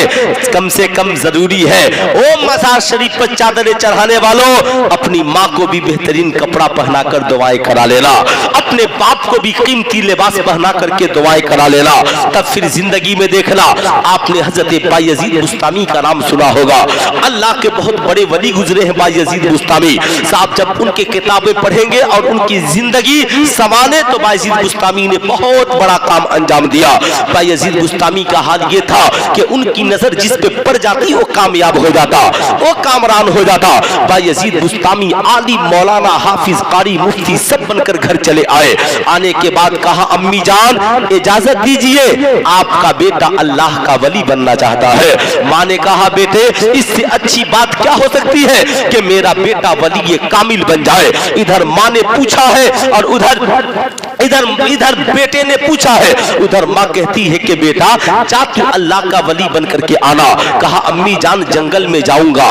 कम से कम जरूरी है ओ मज़ार शरीफ पर चादरें चढ़ाने वालों, अपनी माँ को भी बेहतरीन कपड़ा पहना कर दुआएं करा लेना, अपने बाप को भी कीमती लिबास पहना करके दुआएं करा लेना। तब फिर जिंदगी में देखना, आपने हजरत बायजीद बुस्तामी का नाम सुना होगा। अल्लाह के बहुत बड़े वली गुजरे हैं बायजीद बुस्तामी साहब। जब उनके किताबें पढ़ेंगे और उनकी जिंदगी संवारे तो बायजीद बुस्तामी ने बहुत बड़ा काम अंजाम दिया। बायजीद बुस्तामी का हाल ये था कि उनकी नजर जिस पे पड़ जाती वो कामयाब हो जाता, वो कामरान हो जाता। बायजीद बुस्तामी आलिम, मौलाना, हाफिज, कारी, मुफ्ती सब बनकर घर चले आए। आने के बाद कहा, अम्मी जान इजाजत दीजिए, आपका बेटा अल्लाह का वली बनना चाहता है। माँ ने कहा, बेटे इससे अच्छी बात क्या हो सकती है कि मेरा बेटा वली ये कामिल बन जाए। इधर माँ ने पूछा है और इधर बेटे ने पूछा है। उधर माँ कहती है कि बेटा जा तू अल्लाह का वली बन करके आना। कहा, अम्मी जान जंगल में जाऊंगा,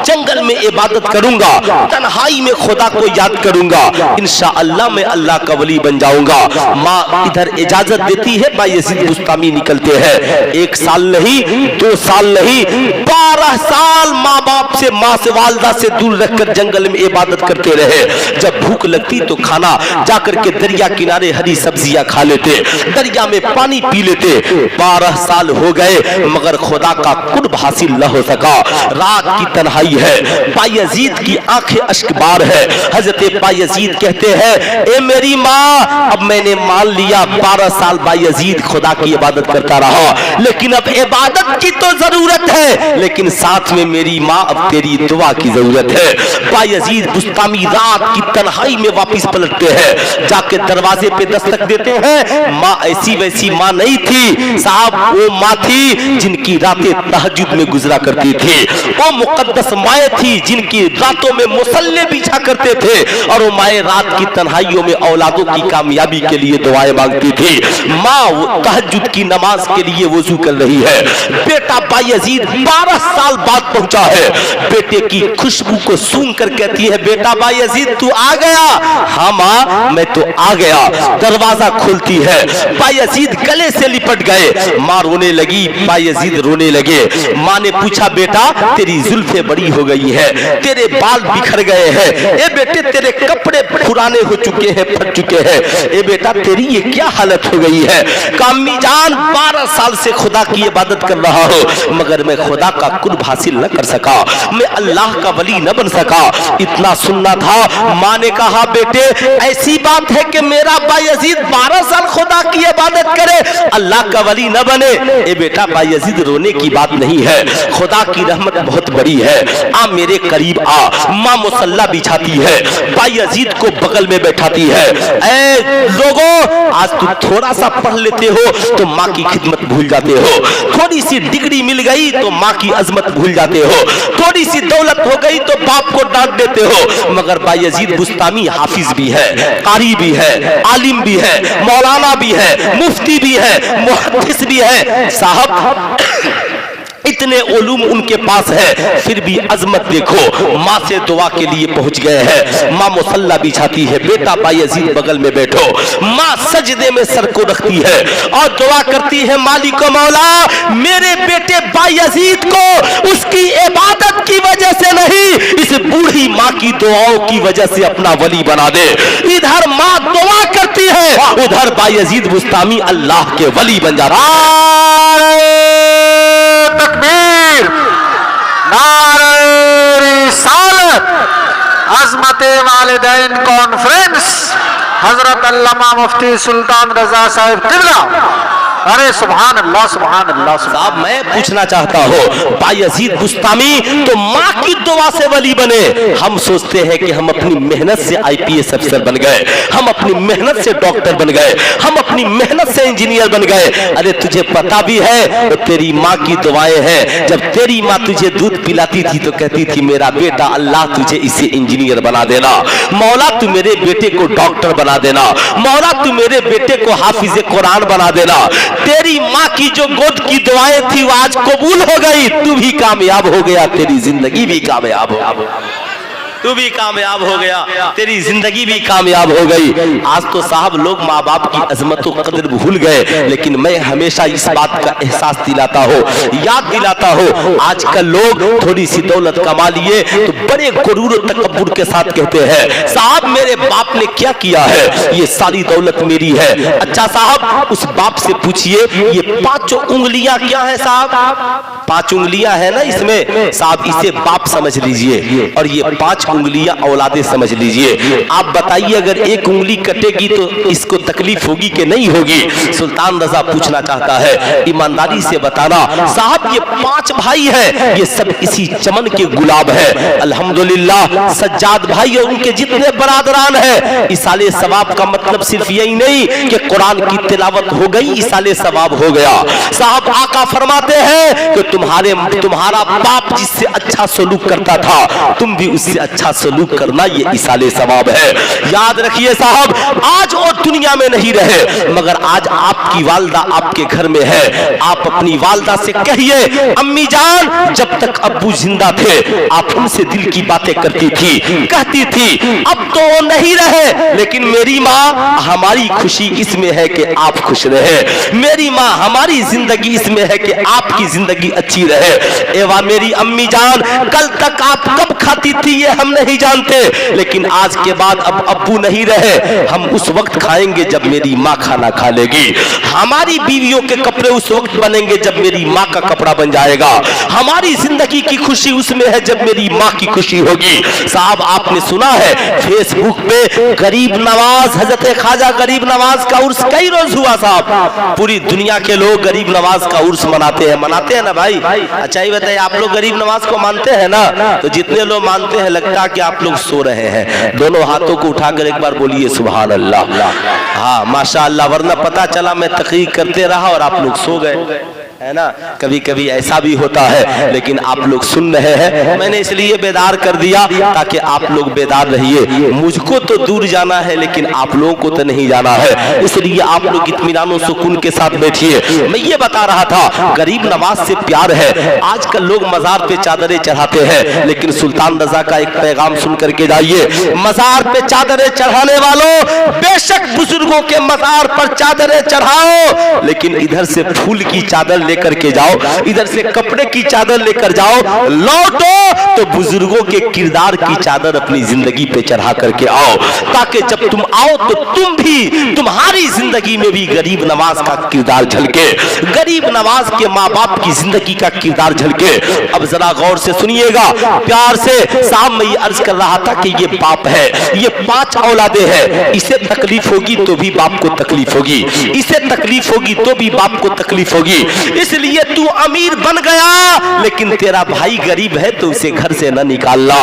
जंगल में इबादत करूंगा, तन्हाई में खुदा को याद करूंगा, इंशाअल्लाह मैं अल्लाह का वली बन जाऊंगा। माँ इधर इजाजत देती है, बायजीद बुस्तामी निकलते हैं। 1 साल नहीं, 2 साल नहीं, 12 साल माँ बाप से, माँ से, वालदा से दूर रखकर जंगल में इबादत करते रहे। जब भूख लगती तो खाना जाकर के दरिया किनारे हरी सब्जियां खा लेते, दरिया में पानी पी लेते। 12 साल हो गए मगर खुदा का कुर्ब हासिल न हो सका। रात की तन्हाई है, बायजीद की आंखें अश्कबार है। हजरत बायजीद कहते हैं, ए मेरी माँ, अब मैंने मान लिया 12 साल बायजीद खुदा की इबादत करता रहा, लेकिन अब इबादत की तो जरूरत है, लेकिन साथ में मेरी माँ अब तेरी दुआ की जरूरत है। बायजीद बुस्तामी रात की तन्हाई में वापस पलटते हैं, जाके दरवाजे पे दस्तक देते हैं। माँ ऐसी वैसी माँ नहीं थी साहब, वो माँ थी जिनकी रातें तहज्जुद में गुजरा करती थी। वो मुकद्दस माएँ थी जिनकी रातों में मुसल्ले बिछा करते थे, और वो माएँ रात की तन्हाइयों में औलादों की कामयाबी के लिए दुआएं मांगती थी। माँ तहज्जुद की नमाज के लिए वुजू कर रही है। बेटा बायजीद 12 साल बाद पहुंचा है। बेटे की खुशबू को सूंघ कर कहती है, बेटा बायजीद तू आ गया? हाँ माँ मैं तो आ गया। दरवाजा खोलती है, बायजीद गले से लिपट गए। माँ रोने लगी, बायजीद रोने लगे। माँ ने पूछा, बेटा तेरी जुल्फे बड़ी हो गई है, तेरे बाल बिखर गए हैं, ए बेटे तेरे कपड़े पुराने हो चुके हैं, फट चुके हैं, ए बेटा तेरी ये क्या हालत हो गई है? अम्मी जान 12 साल से खुदा की इबादत कर रहा हूँ, मगर मैं खुदा का कुर्ब हासिल न कर सका, मैं अल्लाह का वली न बन सका। इतना सुनना था। माँ ने कहा, बेटे ऐसी बात है कि मेरा बायजीद 12 साल खुदा की इबादत करे, अल्लाह का वली न बने? ए बेटा बायजीद रोने की बात नहीं है, खुदा की रहमत बहुत बड़ी है, आ मेरे करीब आ। माँ मुसल्ला बिछाती है, बायजीद को बगल में बैठाती है। ऐ लोगों, आज तुम थोड़ा सा पढ़ लेते हो तो माँ की खिदमत भूल जाते हो, थोड़ी सी डिग्री मिल गई तो माँ की अजमत भूल जाते हो, थोड़ी सी दौलत हो गई तो बाप को डांट देते हो। मगर बायजीद बुस्तामी हाफिज भी है, कारी भी है, आलिम भी है, मौलाना भी है, मुफ्ती भी है, मुहद्दिस भी है। साहब इतने उलूम उनके पास है, फिर भी अजमत देखो। माँ से दुआ के लिए पहुंच गए हैं, माँ मुसल्ला बिछाती है, बेटा बायजीद बगल में बैठो। माँ सजदे में सर को रखती है और दुआ करती है, मालिक मौला मेरे बेटे बायजीद को उसकी इबादत की वजह से नहीं, इस बूढ़ी माँ की दुआओं की वजह से अपना वली बना दे। इधर माँ दुआ करती है, उधर बायजीद बुस्तामी अल्लाह के वली बन जाता है। तकबीर, नारे रिसालत, अज़मते वालिदैन कॉन्फ्रेंस, हजरत अल्लामा मुफ्ती सुल्तान रजा साहिब तिबला। अरे सुभान अल्लाह, सुभान अल्लाह। साहब मैं पूछना चाहता हूँ, बायजीद बुस्तामी तो माँ की दुआ से वली बने। हम सोचते हैं कि हम अपनी मेहनत से IPS अफसर बन गए, हम अपनी मेहनत से डॉक्टर बन गए, हम अपनी मेहनत से इंजीनियर बन गए। अरे तुझे पता भी है तो तेरी माँ की दुआएं हैं। जब तेरी माँ तुझे दूध पिलाती थी तो कहती थी, मेरा बेटा अल्लाह तुझे इसे इंजीनियर बना देना, मौला तू मेरे बेटे को डॉक्टर बना देना, मौला तू मेरे बेटे को हाफिज कुरान बना देना। तेरी माँ की जो गोद की दुआएं थी वो आज कबूल हो गई, तू भी कामयाब हो गया, तेरी जिंदगी भी कामयाब हो गई, तू भी कामयाब हो गया, तेरी जिंदगी भी कामयाब हो गई। आज तो साहब लोग माँ बाप की अजमत और कदर भूल गए, लेकिन मैं हमेशा इस बात का एहसास दिलाता हूँ, याद दिलाता हूँ। आजकल लोग थोड़ी सी दौलत कमा लिए तो बड़े गुरूर और तकब्बुर के साथ कहते हैं, साहब मेरे बाप ने क्या किया है, ये सारी दौलत मेरी है। अच्छा साहब उस बाप से पूछिए, ये 5 उंगलियां क्या है साहब? 5 उंगलियां है ना इसमें, साहब इसे बाप समझ लीजिए और ये 5 उंगलियां औलादे समझ लीजिए। आप बताइए अगर एक उंगली कटेगी तो इसको तकलीफ होगी कि नहीं होगी? सुल्तान रजा पूछना चाहता है, ईमानदारी से बताना साहब ये 5 भाई हैं, ये सब इसी चमन के गुलाब हैं। अल्हम्दुलिल्लाह सज्जाद भाई और उनके जितने बरादरान हैं, इसाले सवाब का मतलब सिर्फ यही नहीं कि कुरान की तिलावत हो गई, इसाले सवाब हो गया। साहब आका फरमाते हैं कि तुम्हारा बाप जिससे अच्छा सलूक करता था तुम भी उससे अच्छा सलूक करना, ये इसाले सवाब है। याद रखिए साहब, आज और दुनिया में नहीं रहे मगर आज आपकी वालदा आपके घर में है। आप अपनी वालदा से कहिए, अम्मी जान जब तक अब्बू जिंदा थे आप उनसे दिल की बातें करती थी, कहती थी, अब तो वो नहीं रहे लेकिन मेरी माँ हमारी खुशी इसमें है कि आप खुश रहे, मेरी माँ हमारी जिंदगी इसमें है कि आपकी जिंदगी अच्छी रहे। एवा मेरी अम्मी जान कल तक आप कब खाती थी ये हम नहीं जानते, लेकिन आज के बाद अब अब्बू नहीं रहे, हम उस वक्त खाएंगे जब मेरी माँ खाना खा लेगी। हमारी बीवियों के कपड़े उस वक्त बनेंगे जब मेरी माँ का कपड़ा बन जाएगा। हमारी जिंदगी की खुशी उसमें है जब मेरी माँ की खुशी होगी। साहब आपने सुना है फेसबुक पे गरीब नवाज, हजरत ख्वाजा गरीब नवाज का उर्स कई रोज हुआ साहब। पूरी दुनिया के लोग गरीब नवाज का उर्स मनाते हैं ना भाई। अच्छा ही बताइए, आप लोग गरीब नवाज को मानते हैं ना? तो जितने लोग मानते हैं लगता कि आप लोग सो रहे हैं। दोनों हाथों को उठाकर एक बार बोलिए सुभान अल्लाह। हाँ माशाअल्लाह, वरना पता चला मैं तकरीर करते रहा और आप लोग सो गए, है ना? कभी कभी ऐसा भी होता है, लेकिन आप लोग सुन रहे हैं, मैंने इसलिए बेदार कर दिया ताकि आप लोग बेदार रहिए। मुझको तो दूर जाना है लेकिन आप लोगों को तो नहीं जाना है, इसलिए आप लोग इत्मीनान सुकून के साथ बैठिए। मैं ये बता रहा था गरीब नवाज से प्यार है। आजकल लोग मजार पे चादरें चढ़ाते हैं, लेकिन सुल्तान रजा का एक पैगाम सुन करके जाइए। मजार पे चादरें चढ़ाने वालों, बेशक बुजुर्गों के मजार पर चादरें चढ़ाओ, लेकिन इधर से फूल की चादर लेकर के जाओ, इधर से कपड़े की चादर लेकर जाओ, लौटो तो बुजुर्गों के किरदार की चादर अपनी जिंदगी पे चढ़ा करके आओ, ताकि जब तुम आओ तो तुम भी, तुम्हारी जिंदगी में भी गरीब नवाज का किरदार झलके, गरीब नवाज के माँ बाप की जिंदगी का किरदार झलके। अब जरा गौर से सुनिएगा प्यार से। साहब मैं ये अर्ज कर रहा था कि ये बाप है, ये 5 औलादे हैं, इसे तकलीफ होगी तो भी बाप को तकलीफ होगी, इसे तकलीफ होगी तो भी बाप को तकलीफ होगी। इसलिए तू अमीर बन गया लेकिन तेरा भाई गरीब है तो उसे घर से न निकालना।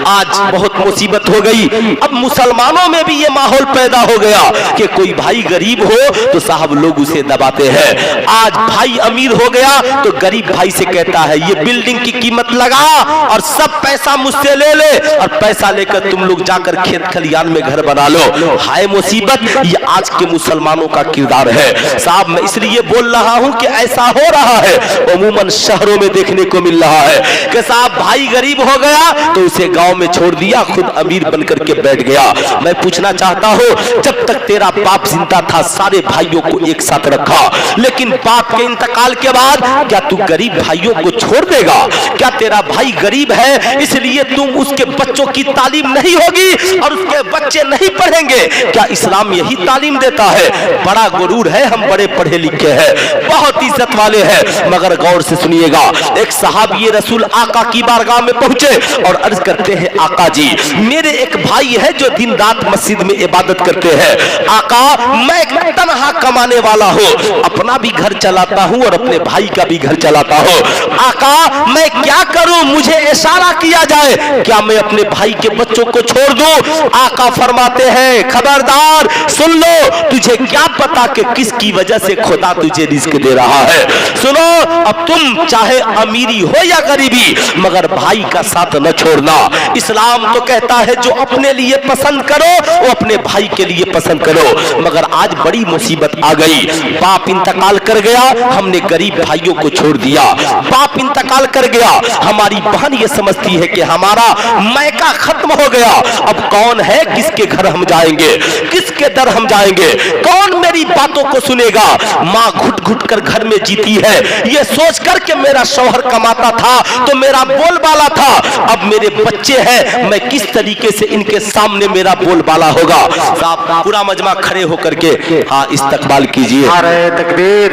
आज बहुत मुसीबत हो गई, अब मुसलमानों में भी ये माहौल पैदा हो गया कि कोई भाई गरीब हो तो साहब लोग उसे दबाते हैं। आज भाई अमीर हो गया तो गरीब भाई से कहता है ये बिल्डिंग की कीमत लगा और सब पैसा मुझसे ले ले, और पैसा लेकर तुम लोग जाकर खेत खलियान में घर बना लो। हाय मुसीबत, ये आज के मुसलमानों का किरदार है। साहब मैं इसलिए बोल रहा हूं कि ऐसा हो हो रहा है, अमूमन शहरों में देखने को मिल रहा है कि साहब भाई गरीब हो गया तो उसे गांव में छोड़ दिया, खुद अमीर बनकर के बैठ गया। मैं पूछना चाहता हूं, जब तक तेरा बाप जिंदा था सारे भाइयों को एक साथ रखा, लेकिन बाप के इंतकाल के बाद क्या तू गरीब भाइयों को छोड़ देगा? क्या तेरा भाई गरीब है इसलिए तुम उसके बच्चों की तालीम नहीं होगी और उसके बच्चे नहीं पढ़ेंगे? क्या इस्लाम यही तालीम देता है? बड़ा गुरूर है, हम बड़े पढ़े लिखे हैं, बहुत इज्जत वाले हैं, मगर गौर से सुनिएगा। एक सहाबी रसूल आका की बारगाह में पहुंचे और अर्ज करते हैं, आका जी मेरे एक भाई है जो दिन रात मस्जिद में इबादत करते हैं। आका मैं एक तन्हा कमाने वाला हूँ, अपना भी घर चलाता हूँ और अपने भाई का भी घर चलाता हूँ। आका मैं क्या करूँ, मुझे इशारा किया जाए, क्या मैं अपने भाई के बच्चों को छोड़ दूं? आका फरमाते हैं, खबरदार सुन लो, तुझे क्या पता कि किसकी वजह से खुदा तुझे रिस्क दे रहा है। सुनो, अब तुम चाहे अमीरी हो या गरीबी, मगर भाई का साथ न छोड़ना। इस्लाम तो कहता है जो अपने लिए पसंद करो वो अपने भाई के लिए पसंद करो, मगर आज बड़ी मुसीबत आ गई। बाप इंतकाल कर गया, हमने गरीब भाइयों को छोड़ दिया। बाप इंतकाल कर गया, हमारी बहन ये समझती है कि हमारा मैका खत्म हो गया, अब कौन है किसके घर हम जाएंगे, किसके दर हम जाएंगे, कौन मेरी बातों को सुनेगा? माँ घुट घुट कर घर में जीती है, ये सोच कर के मेरा शौहर कमाता था तो मेरा बोलबाला था, अब मेरे बच्चे हैं, मैं किस तरीके से इनके सामने मेरा बोलबाला होगा? साहब पूरा मजमा खड़े होकर के हाँ इस्तकबाल कीजिए। नारे तकबीर,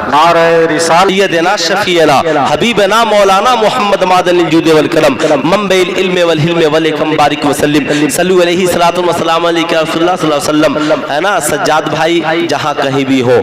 नारे रिसाल, सैयदना शफीना हबीबना मौलाना मोहम्मद मादन जुद वल करम मंबइल इल्म वल हिल्म वल कम बारिक वसल्लम सल्लु अलैहि सलातु व सलाम अलैका रसूलुल्लाह सल्लल्लाहु अलैहि वसल्लम। है ना सज्जाद भाई, जहां कहीं भी हो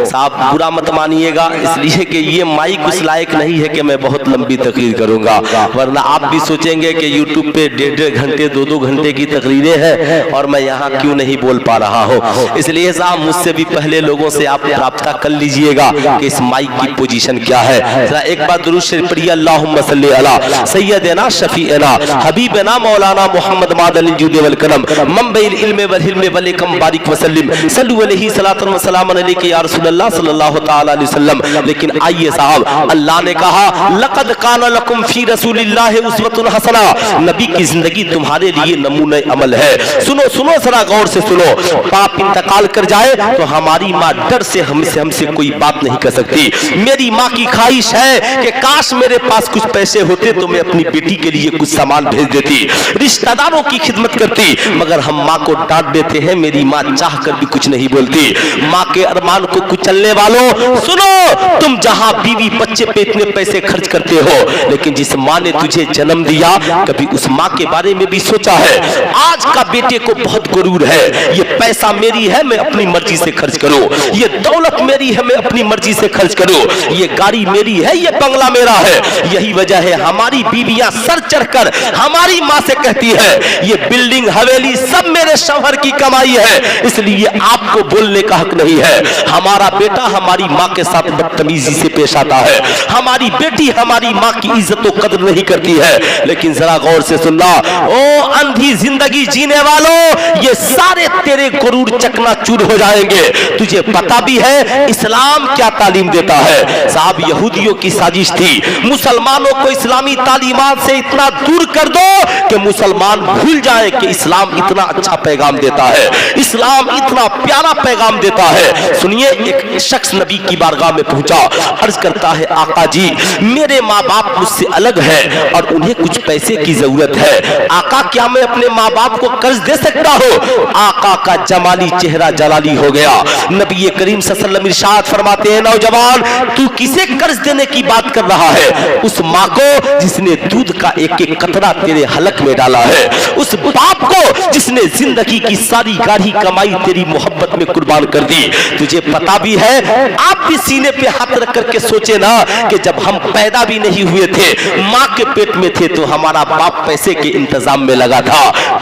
साहब बुरा मत मानिएगा, इसलिए कि ये माइक उस लायक नहीं है कि मैं बहुत लंबी तकरीर करूंगा, वरना आप भी सोचेंगे कि यूट्यूब पे 1.5 घंटे 2-2 घंटे की तकरीरें हैं और मैं यहाँ क्यों नहीं बोल पा रहा हूँ। इसलिए साहब मुझसे भी पहले लोगों से आप राब्ता कर लीजिएगा कि इस माइक की पोजीशन क्या है। एक बार दुरूद शरीफ पढ़िए, अल्लाहुम्मा सल्ली अला सय्यदना शफीना हबीबना मौलाना मोहम्मद मादन जुद वल करम मंबइल इल्म वल हिल्म वल कम बारिक वसल्लम सल्लु अलैहि सलातु व सलाम अलैका या रसूलल्लाह सल्लल्लाहु तआला अलैहि वसल्लम। लेकिन आइए साहब, अल्लाह ने कहा लक़द काना लकुम फी रसूलिल्लाहि उसवतुन हसना, नबी की जिंदगी तुम्हारे लिए नमूने अमल है। सुनो सुनो जरा गौर से सुनो, बाप इंतकाल कर जाए तो हमारी माँ डर से हमसे कोई बात नहीं कर सकती। मेरी माँ की ख्वाहिश है कि काश मेरे पास कुछ पैसे होते तो मैं अपनी बेटी के लिए कुछ सामान भेज देती, रिश्तेदारों की खिदमत करती, मगर हम माँ को डांट देते हैं, मेरी माँ चाह कर भी कुछ नहीं बोलती। माँ के अरमान को कुचलने वालों सुनो, तुम जहाँ बीवी बच्चे पे इतने पैसे खर्च करते हो, लेकिन जिस माँ ने तुझे जन्म दिया कभी उस माँ के बारे में भी सोचा है? आज का बेटे को बहुत गुरूर है, ये पैसा मेरी है मैं अपनी मर्जी से खर्च करूं, ये दौलत मेरी है मैं अपनी मर्जी से खर्च करूं, ये गाड़ी मेरी है ये बंगला मेरा है। यही वजह है हमारी बीवियां सर चढ़कर हमारी माँ से कहती है ये बिल्डिंग हवेली सब मेरे शौहर की कमाई है, इसलिए आपको बोलने का हक नहीं है। हमारा बेटा हमारी माँ के साथ बदतमीजी से पेश आता है, हमारी बेटी हमारी माँ की इज्जत और कदर नहीं करती है। लेकिन जरा गौर से सुनना, ओ अंधी जिंदगी जीने वालों, ये सारे तेरे गुरूर चकनाचूर हो जाएंगे। तुझे पता भी है इस्लाम क्या तालीम देता है? साहब यहूदियों की साजिश थी, मुसलमानों को इस्लामी तालीमात से इतना दूर कर दो कि मुसलमान भूल जाए कि इस्लाम इतना अच्छा पैगाम देता है, इस्लाम इतना प्यारा पैगाम देता है। सुनिए, एक शख्स नबी की बारगाह में पहुंचा, अर्ज करता है आका जी मेरे माँ बाप मुझसे अलग है और उन्हें कुछ पैसे की जरूरत है, आका क्या मैं अपने माँ बाप को कर्ज दे सकता हूँ? आका का जमाली चेहरा जलाली हो गया। नबी करीम सल्लल्लाहु अलैहि वसल्लम इरशाद फरमाते हैं, नौजवान तू किसे कर्ज देने की बात कर रहा है? उस माँ को जिसने दूध का एक एक कतरा तेरे हलक में डाला है, उस बाप को जिसने जिंदगी की सारी गाढ़ी कमाई तेरी मोहब्बत में कुर्बान कर दी। तुझे पता भी है, आप भी सीने पे हाथ रख करके सोचे ना कि जब हम पैदा भी नहीं हुए थे, माँ के पेट में थे, तो हमारा बाप पैसे के इंतजाम में लगा था।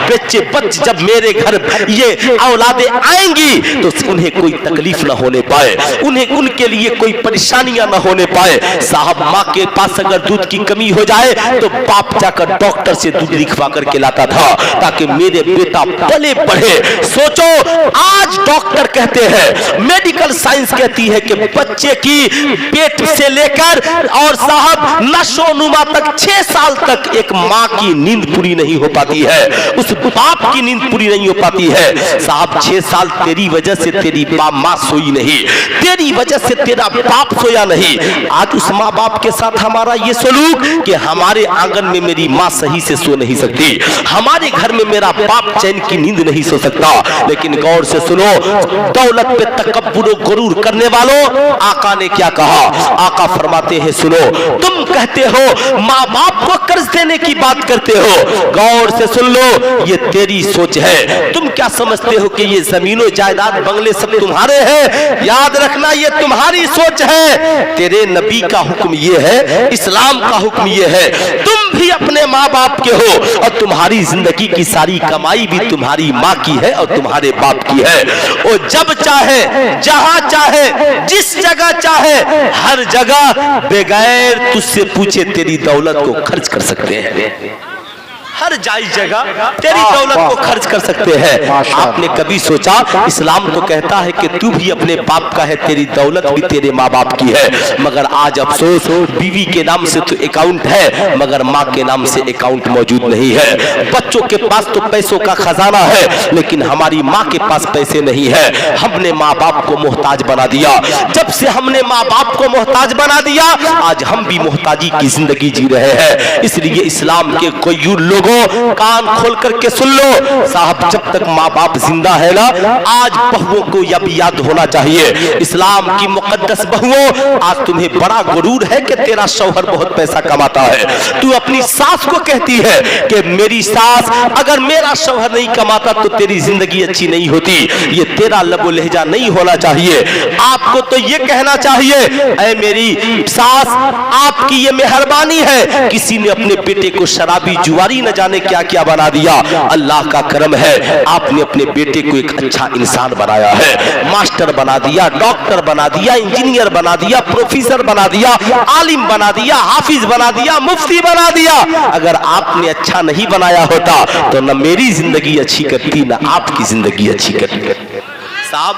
बच्चे जब मेरे घर ये औलादे आएंगी तो उन्हें कोई तकलीफ ना होने पाए, उन्हें उनके लिए कोई परेशानियां ना होने पाए। साहब माँ के पास अगर दूध की कमी हो जाए तो बाप जाकर डॉक्टर से दूध लिखवा करके लाता था ताकि मेरे बेटा पले पढ़े। सोचो, आज डॉक्टर कहते हैं, मेडिकल साइंस कहती है कि बच्चे की पेट से लेकर और साहब नशोनुमा तक 6 साल तक एक माँ की नींद पूरी नहीं हो पाती है, उस बाप की नींद पूरी नहीं हो पाती है। साहब 6 साल तेरी वजह से तेरी माँ सोई नहीं, तेरी वजह से तेरा बाप सोया नहीं। आज उस माँ बाप के साथ हमारा ये सलूक कि हमारे आंगन में मेरी माँ सही से सो नहीं सकती, हमारे घर में मेरा बाप चैन की नींद नहीं सो सकता। लेकिन गौर से सुनो, दौलत पे तकब्बुर और गुरूर करने वालों, आका ने क्या कहा? आका फरमाते हैं सुनो, तुम कहते हो माँ बाप को कर्ज देने की बात करते हो, गौर से सुन लो, ये तेरी सोच है। तुम क्या समझते हो कि ये जमीनों जायदाद बंगले सब तुम्हारे हैं? याद रखना ये तुम्हारी सोच है। तेरे नबी का हुक्म ये है, इस्लाम का हुक्म ये है, तुम भी अपने माँ बाप के हो और तुम्हारी जिंदगी की सारी कमाई भी तुम्हारी माँ की है और तुम्हारे बाप की है। और जब चाहे, जहां चाहे, जिस जगह चाहे, हर जगह बगैर तुझसे पूछे तेरी दौलत को खर्च कर सकते हैं। हर जायज जगह तेरी दौलत को खर्च कर सकते हैं। आपने कभी सोचा, इस्लाम तो कहता है कि तू भी अपने बाप का है, तेरी दौलत भी तेरे माँ बाप की है, मगर आज अफसोस बीवी के नाम से तो अकाउंट है मगर माँ के नाम से अकाउंट मौजूद नहीं है। बच्चों के पास तो पैसों का खजाना है लेकिन हमारी माँ के पास पैसे नहीं है। हमने माँ बाप को मोहताज बना दिया। जब से हमने माँ बाप को मोहताज बना दिया, आज हम भी मोहताजी की जिंदगी जी रहे हैं। इसलिए इस्लाम के कोई लोग कान खोल करके सुन लो, साहब जब तक माँ बाप जिंदा है ना, आज बहुओं को यह भी याद होना चाहिए, इस्लाम की मुकद्दस बहुओं, आज तुम्हें बड़ा गुरूर है कि तेरा शौहर बहुत पैसा कमाता है। तू अपनी सास को कहती है कि मेरी सास, अगर मेरा शौहर नहीं कमाता तो तेरी जिंदगी अच्छी नहीं होती। ये तेरा लबो लहजा नहीं होना चाहिए। आपको तो ये कहना चाहिए, ऐ मेरी सास, आपकी ये मेहरबानी है, किसी ने अपने बेटे को शराबी जुआरी न जाने क्या क्या बना दिया, अल्लाह का करम है आपने अपने बेटे को एक अच्छा इंसान बनाया है, मास्टर बना दिया, डॉक्टर बना दिया, इंजीनियर बना दिया, प्रोफेसर बना दिया, आलिम बना दिया, हाफिज बना दिया, मुफ्ती बना दिया। अगर आपने अच्छा नहीं बनाया होता तो न मेरी जिंदगी अच्छी करती न आपकी जिंदगी अच्छी करती। साहब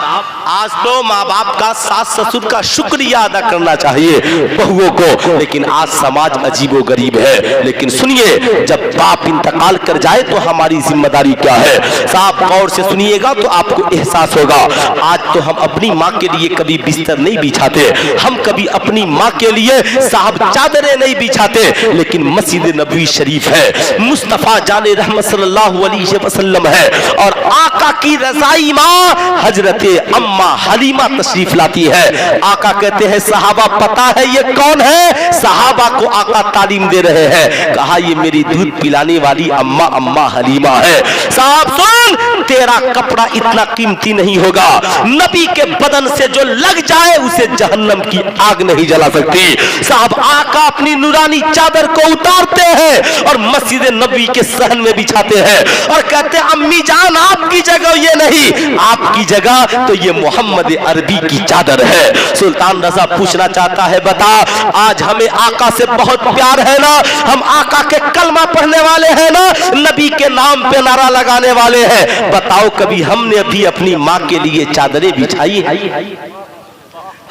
आज तो माँ बाप का, सास ससुर का शुक्रिया अदा करना चाहिए बहुओं को, लेकिन आज समाज अजीबो गरीब है। लेकिन सुनिए, जब बाप इंतकाल कर जाए तो हमारी जिम्मेदारी क्या है? साहब गौर से सुनिएगा तो आपको एहसास होगा। आज तो हम अपनी माँ के लिए कभी बिस्तर नहीं बिछाते, हम कभी अपनी माँ के लिए साहब चादरें नहीं बिछाते, लेकिन मस्जिद नबवी शरीफ है, मुस्तफा जाने रहमत सल्लल्लाहु अलैहि वसल्लम है और आका की रज़ाई माँ हजरत अम्मा हलीमा तशरीफ लाती है। आका कहते हैं सहाबा पता है ये कौन है? सहाबा को आका तालीम दे रहे हैं, कहा ये मेरी दूध पिलाने वाली अम्मा अम्मा हलीमा है। साहब सुन, तेरा कपड़ा इतना कीमती नहीं होगा, नबी के बदन से जो लग जाए उसे जहन्नम की आग नहीं जला सकती। साहब आका अपनी नूरानी चादर को उतारते हैं और मस्जिद नबी के सहन में बिछाते हैं और कहते हैं अम्मी जान आपकी जगह ये नहीं, आपकी जगह तो ये मोहम्मद अरबी की चादर है। सुल्तान रजा पूछना चाहता है, बता आज हमें आका से बहुत प्यार है ना, हम आका के कलमा पढ़ने वाले हैं ना, नबी के नाम पे नारा लगाने वाले हैं, बताओ कभी हमने भी अपनी माँ के लिए चादरें बिछाई है?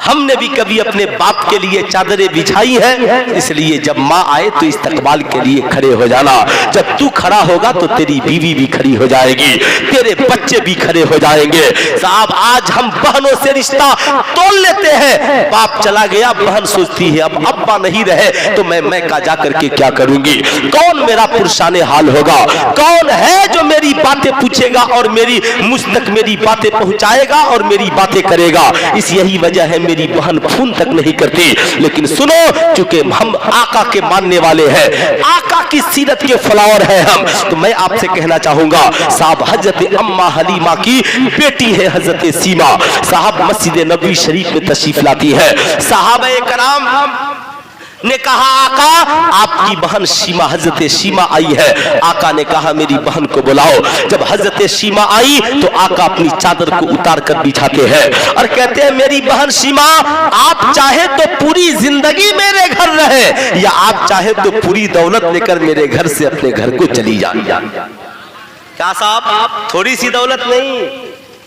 हमने भी कभी अपने बाप के लिए चादरें बिछाई है? इसलिए जब माँ आए तो इस्तकबाल के लिए खड़े हो जाना। जब तू खड़ा होगा तो तेरी बीवी भी खड़ी हो जाएगी, तेरे बच्चे भी खड़े हो जाएंगे। साहब आज हम बहनों से रिश्ता तोड़ लेते हैं, बाप चला गया, बहन सोचती है अब अब्बा नहीं रहे तो मैं का जा करके क्या करूंगी, कौन मेरा पुरशाने हाल होगा, कौन है जो मेरी बातें पूछेगा और मेरी मुझ तक मेरी बातें पहुंचाएगा और मेरी बातें करेगा। इस यही वजह है मेरी बहन फोन तक नहीं करती। लेकिन सुनो, चूंकि हम आका के मानने वाले हैं, आका की सीरत के फ्लावर हैं हम, तो मैं आपसे कहना चाहूंगा साहब हजरत अम्मा हलीमा की बेटी है हजरत सीमा, साहब मस्जिद नबवी शरीफ में तशरीफ लाती है। साहबे कराम ने कहा आका आपकी बहन सीमा, हजरत सीमा आई है। आका ने कहा मेरी बहन को बुलाओ। जब हजरत सीमा आई तो आका अपनी चादर को उतार कर बिछाते हैं और कहते हैं मेरी बहन सीमा, आप चाहे तो पूरी जिंदगी मेरे घर रहे या आप चाहे तो पूरी दौलत लेकर मेरे घर से अपने घर को चली जाए। क्या साहब, थोड़ी सी दौलत नहीं,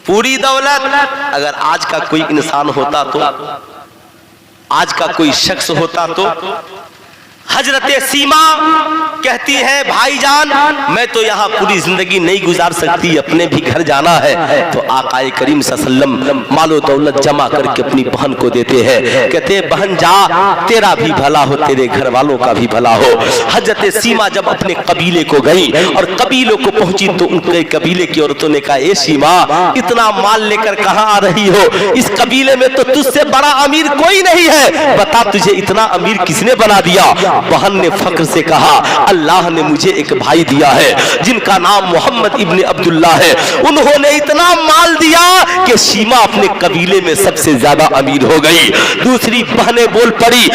पूरी दौलत। अगर आज का कोई इंसान होता तो आज का कोई शख्स होता तो हजरत सीमा कहती है भाईजान मैं तो यहाँ पूरी जिंदगी नहीं गुजार सकती, अपने भी घर जाना है। तो आकाए करीम सल्लल्लाहु अलैहि वसल्लम मालो दौलत जमा करके अपनी बहन को देते हैं, कहते हैं बहन जा, तेरा भी भला हो, तेरे घर वालों का भी भला हो। हजरत सीमा जब अपने कबीले को गई और कबीलों को पहुंची तो उनके कबीले की औरतों ने कहा, ए सीमा इतना माल लेकर कहाँ आ रही हो, इस कबीले में तो तुझसे बड़ा अमीर कोई नहीं है, बता तुझे इतना अमीर किसने बना दिया। बहन ने फख्र से कहा, अल्लाह ने मुझे एक भाई दिया है जिनका नाम मोहम्मद इब्ने अब्दुल्ला है, उन्होंने इतना माल दिया कि सीमा अपने कबीले में सबसे ज्यादा अमीर हो गई। दूसरी बहनें बोल पड़ी,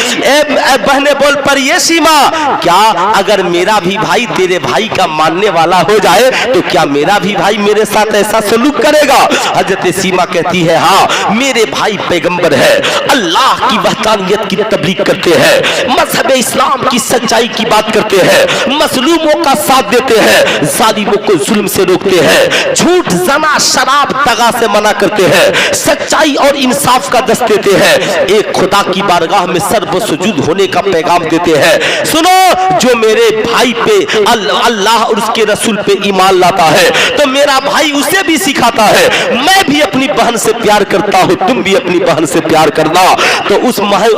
बहनें बोल पड़ी, ये सीमा क्या अगर मेरा भी भाई तेरे भाई का मानने वाला हो जाए तो क्या मेरा भी भाई मेरे साथ ऐसा सलूक करेगा। हजरत सीमा कहती है, हाँ मेरे भाई पैगंबर है, अल्लाह की वहदानियत की तबलीग करते हैं, मजहब इस्लाम की सच्चाई की बात करते हैं, मजलूमों का साथ देते हैं, जालिमों को जुल्म से रोकते हैं, झूठ जना शराब दगा से मना करते हैं, सच्चाई और इंसाफ का दस्त देते हैं, एक खुदा की बारगाह में सर्व सुजूद होने का पैगाम देते हैं। सुनो, जो मेरे भाई पे अल्लाह और उसके रसूल पे ईमान लाता है तो मेरा भाई उसे भी सिखाता है, मैं भी अपनी बहन से प्यार करता हूं, तुम भी अपनी बहन से प्यार करना। तो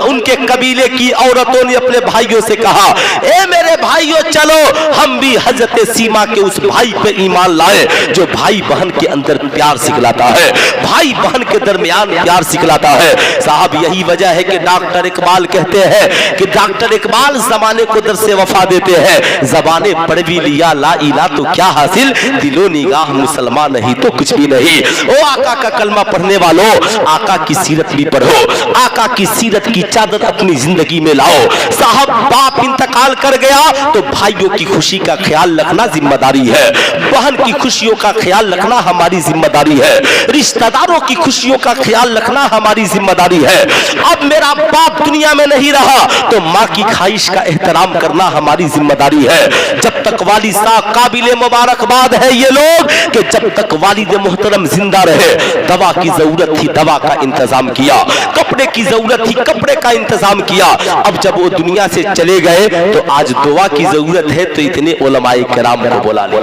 उनके कबीले की औरतों ने अपने भाइयों से कहा, ए मेरे भाइयों चलो हम भी हजरत सीमा के उस भाई पे ईमान लाए जो भाई बहन के अंदर प्यार सिखलाता है, भाई बहन के दरमियान प्यार सिखलाता है। साहब यही वजह है कि डॉक्टर इकबाल कहते हैं कि डॉक्टर इकबाल जमाने को दर से वफा देते हैं, जबाने पढ़ भी लिया ला इला तो क्या हासिल, दिलो निगाह मुसलमान नहीं तो कुछ भी नहीं। ओ आका का कलमा पढ़ने वालों, आका की सीरत भी पढ़ो, आका की सीरत की चादर अपनी जिंदगी में लाओ। साहब बाप इंतकाल कर गया तो भाइयों की खुशी का ख्याल रखना जिम्मेदारी है, बहन की खुशियों का ख्याल रखना हमारी जिम्मेदारी है, रिश्तेदारों की खुशियों का ख्याल रखना हमारी जिम्मेदारी है। अब मेरा बाप दुनिया में नहीं रहा तो माँ की ख्वाहिश का एहतराम करना हमारी जिम्मेदारी है। जब तक वालिद साहब काबिले मुबारकबाद है ये लोग कि जब तक वालिद मोहतरम जिंदा रहे, दवा की जरूरत थी दवा का इंतजाम किया, कपड़े की जरूरत थी कपड़े का इंतजाम किया। अब जब वो दुनिया से चले गए तो आज दुआ की जरूरत है तो इतने उलमाए किराम को बुला ले,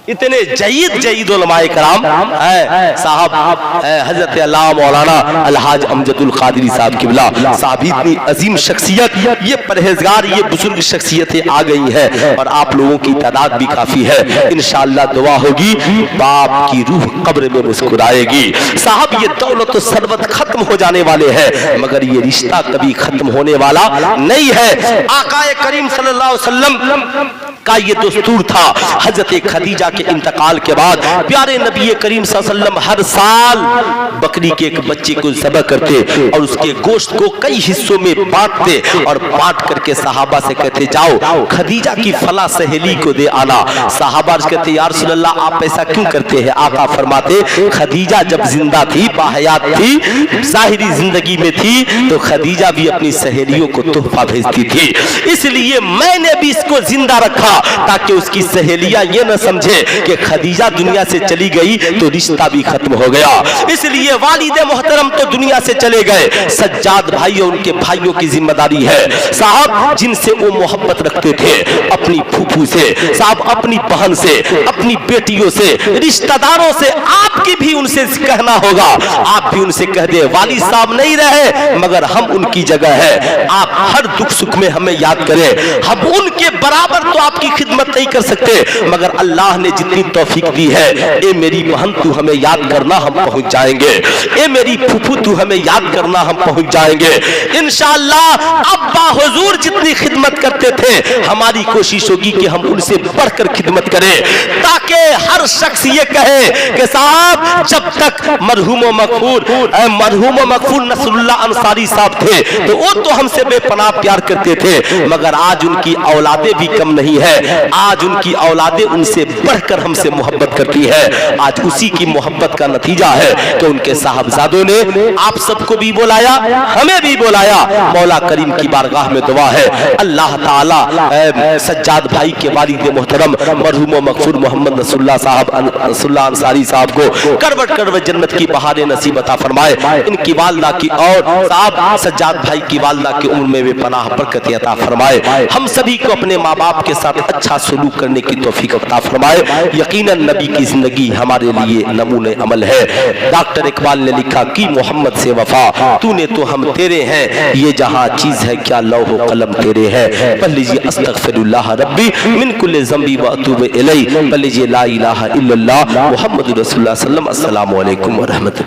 इतने जयीद उलमाए किराम है। साहब हजरत अल्लाह मौलाना अलहाज अमजदुल कादरी साहब किबला साहब इतनी अजीम शख्सियत, ये परहेजगार, ये बुजुर्ग शख्सियतें आ गई हैं और आप लोगों की तादाद भी काफी है। इंशाअल्लाह दुआ होगी, बाप की रूह कब्र में मुस्कुराएगी। साहब ये दौलत सरवत खत्म हो जाने वाले हैं मगर ये रिश्ता कभी खत्म होने वाला नहीं है। आकाए करीम सल्लल्लाहु अलैहि वसल्लम का ये दस्तूर था। हजरत खदीजा के इंतकाल के बाद प्यारे नबी करीम सल्लल्लाहु अलैहि वसल्लम हर साल बकरी के एक बच्चे को ज़बह करते और उसके गोश्त को कई हिस्सों में बांटते और बांट करके सहाबा से कहते जाओ खदीजा की फला सहेली को दे आना। सहाबा कहते या रसूल अल्लाह आप ऐसा क्यों करते हैं। आका फरमाते खदीजा जब जिंदा थी, बाहयात थी, ज़ाहिरी जिंदगी में थी तो खदीजा भी अपनी सहेलियों को तोहफा भेजती थी, इसलिए मैंने भी इसको जिंदा रखा ताकि उसकी सहेलियां ये न समझे कि खदीजा दुनिया से चली गई तो रिश्ता भी खत्म हो गया। इसलिए वालिद मोहतरम तो दुनिया से चले गए, सज्जाद भाई और उनके भाइयों की जिम्मेदारी है साहब, जिनसे वो मोहब्बत रखते थे, अपनी फूफू से साहब, अपनी बहन से, अपनी बेटियों से, रिश्तेदारों से, आपकी भी उनसे कहना होगा। आप भी उनसे कह दे वालिद साहब नहीं रहे मगर हम उनकी जगह है, आप हर दुख सुख में हमें याद करें। हम उनके बराबर तो आपकी खिदमत नहीं कर सकते मगर अल्लाह ने जितनी तौफीक दी है, ए मेरी बहन तू हमें याद करना हम पहुंच जाएंगे, ए मेरी फूफू तू हमें याद करना हम पहुंच जाएंगे इंशाअल्लाह। अब्बा हुजूर जितनी खिदमत करते थे हमारी कोशिश होगी कि हम उनसे बढ़कर खिदमत करें ताकि हर शख्स ये कहे कि साहब जब तक मरहूम मकफूर नसरुल्लाह अंसारी साहब थे तो वो तो हमसे बेपनाह प्यार करते थे मगर आज उनकी औलादे भी कम नहीं है। ہے، آج ان کی اولادیں ان سے بڑھ کر ہم سے محبت کرتی ہے۔ آج اسی کی محبت کا نتیجہ ہے کہ ان کے صاحبزادوں نے آپ سب کو بھی بلایا، ہمیں بھی بلایا۔ مولا کریم کی بارگاہ میں دعا ہے اللہ تعالیٰ سجاد بھائی کے والد محترم مرحوم و مغفور محمد رسول اللہ صاحب رسول اللہ انصاری صاحب کو کروٹ کروٹ جنت کی بہاریں نصیب عطا فرمائے، ان کی والدہ کی اور صاحب سجاد بھائی کی والدہ کی عمر میں بھی پناہ برکت عطا فرمائے، ہم سبھی کو اپنے ماں باپ کے ساتھ اچھا سلوک کرنے کی توفیق عطا فرمائے۔ یقیناً نبی کی زندگی ہمارے لیے نمونہ عمل ہے۔ ڈاکٹر اقبال نے لکھا کہ محمد سے وفا تو نے تو ہم تیرے ہیں، یہ جہاں چیز ہے کیا لوح و قلم تیرے ہے۔ پڑھ لیجیے استغفر اللہ ربی من کل ذنبی و اتوب الیہ، پڑھ لیجیے لا الہ الا اللہ محمد رسول اللہ صلی اللہ علیہ وسلم۔ السلام علیکم ورحمۃ اللہ۔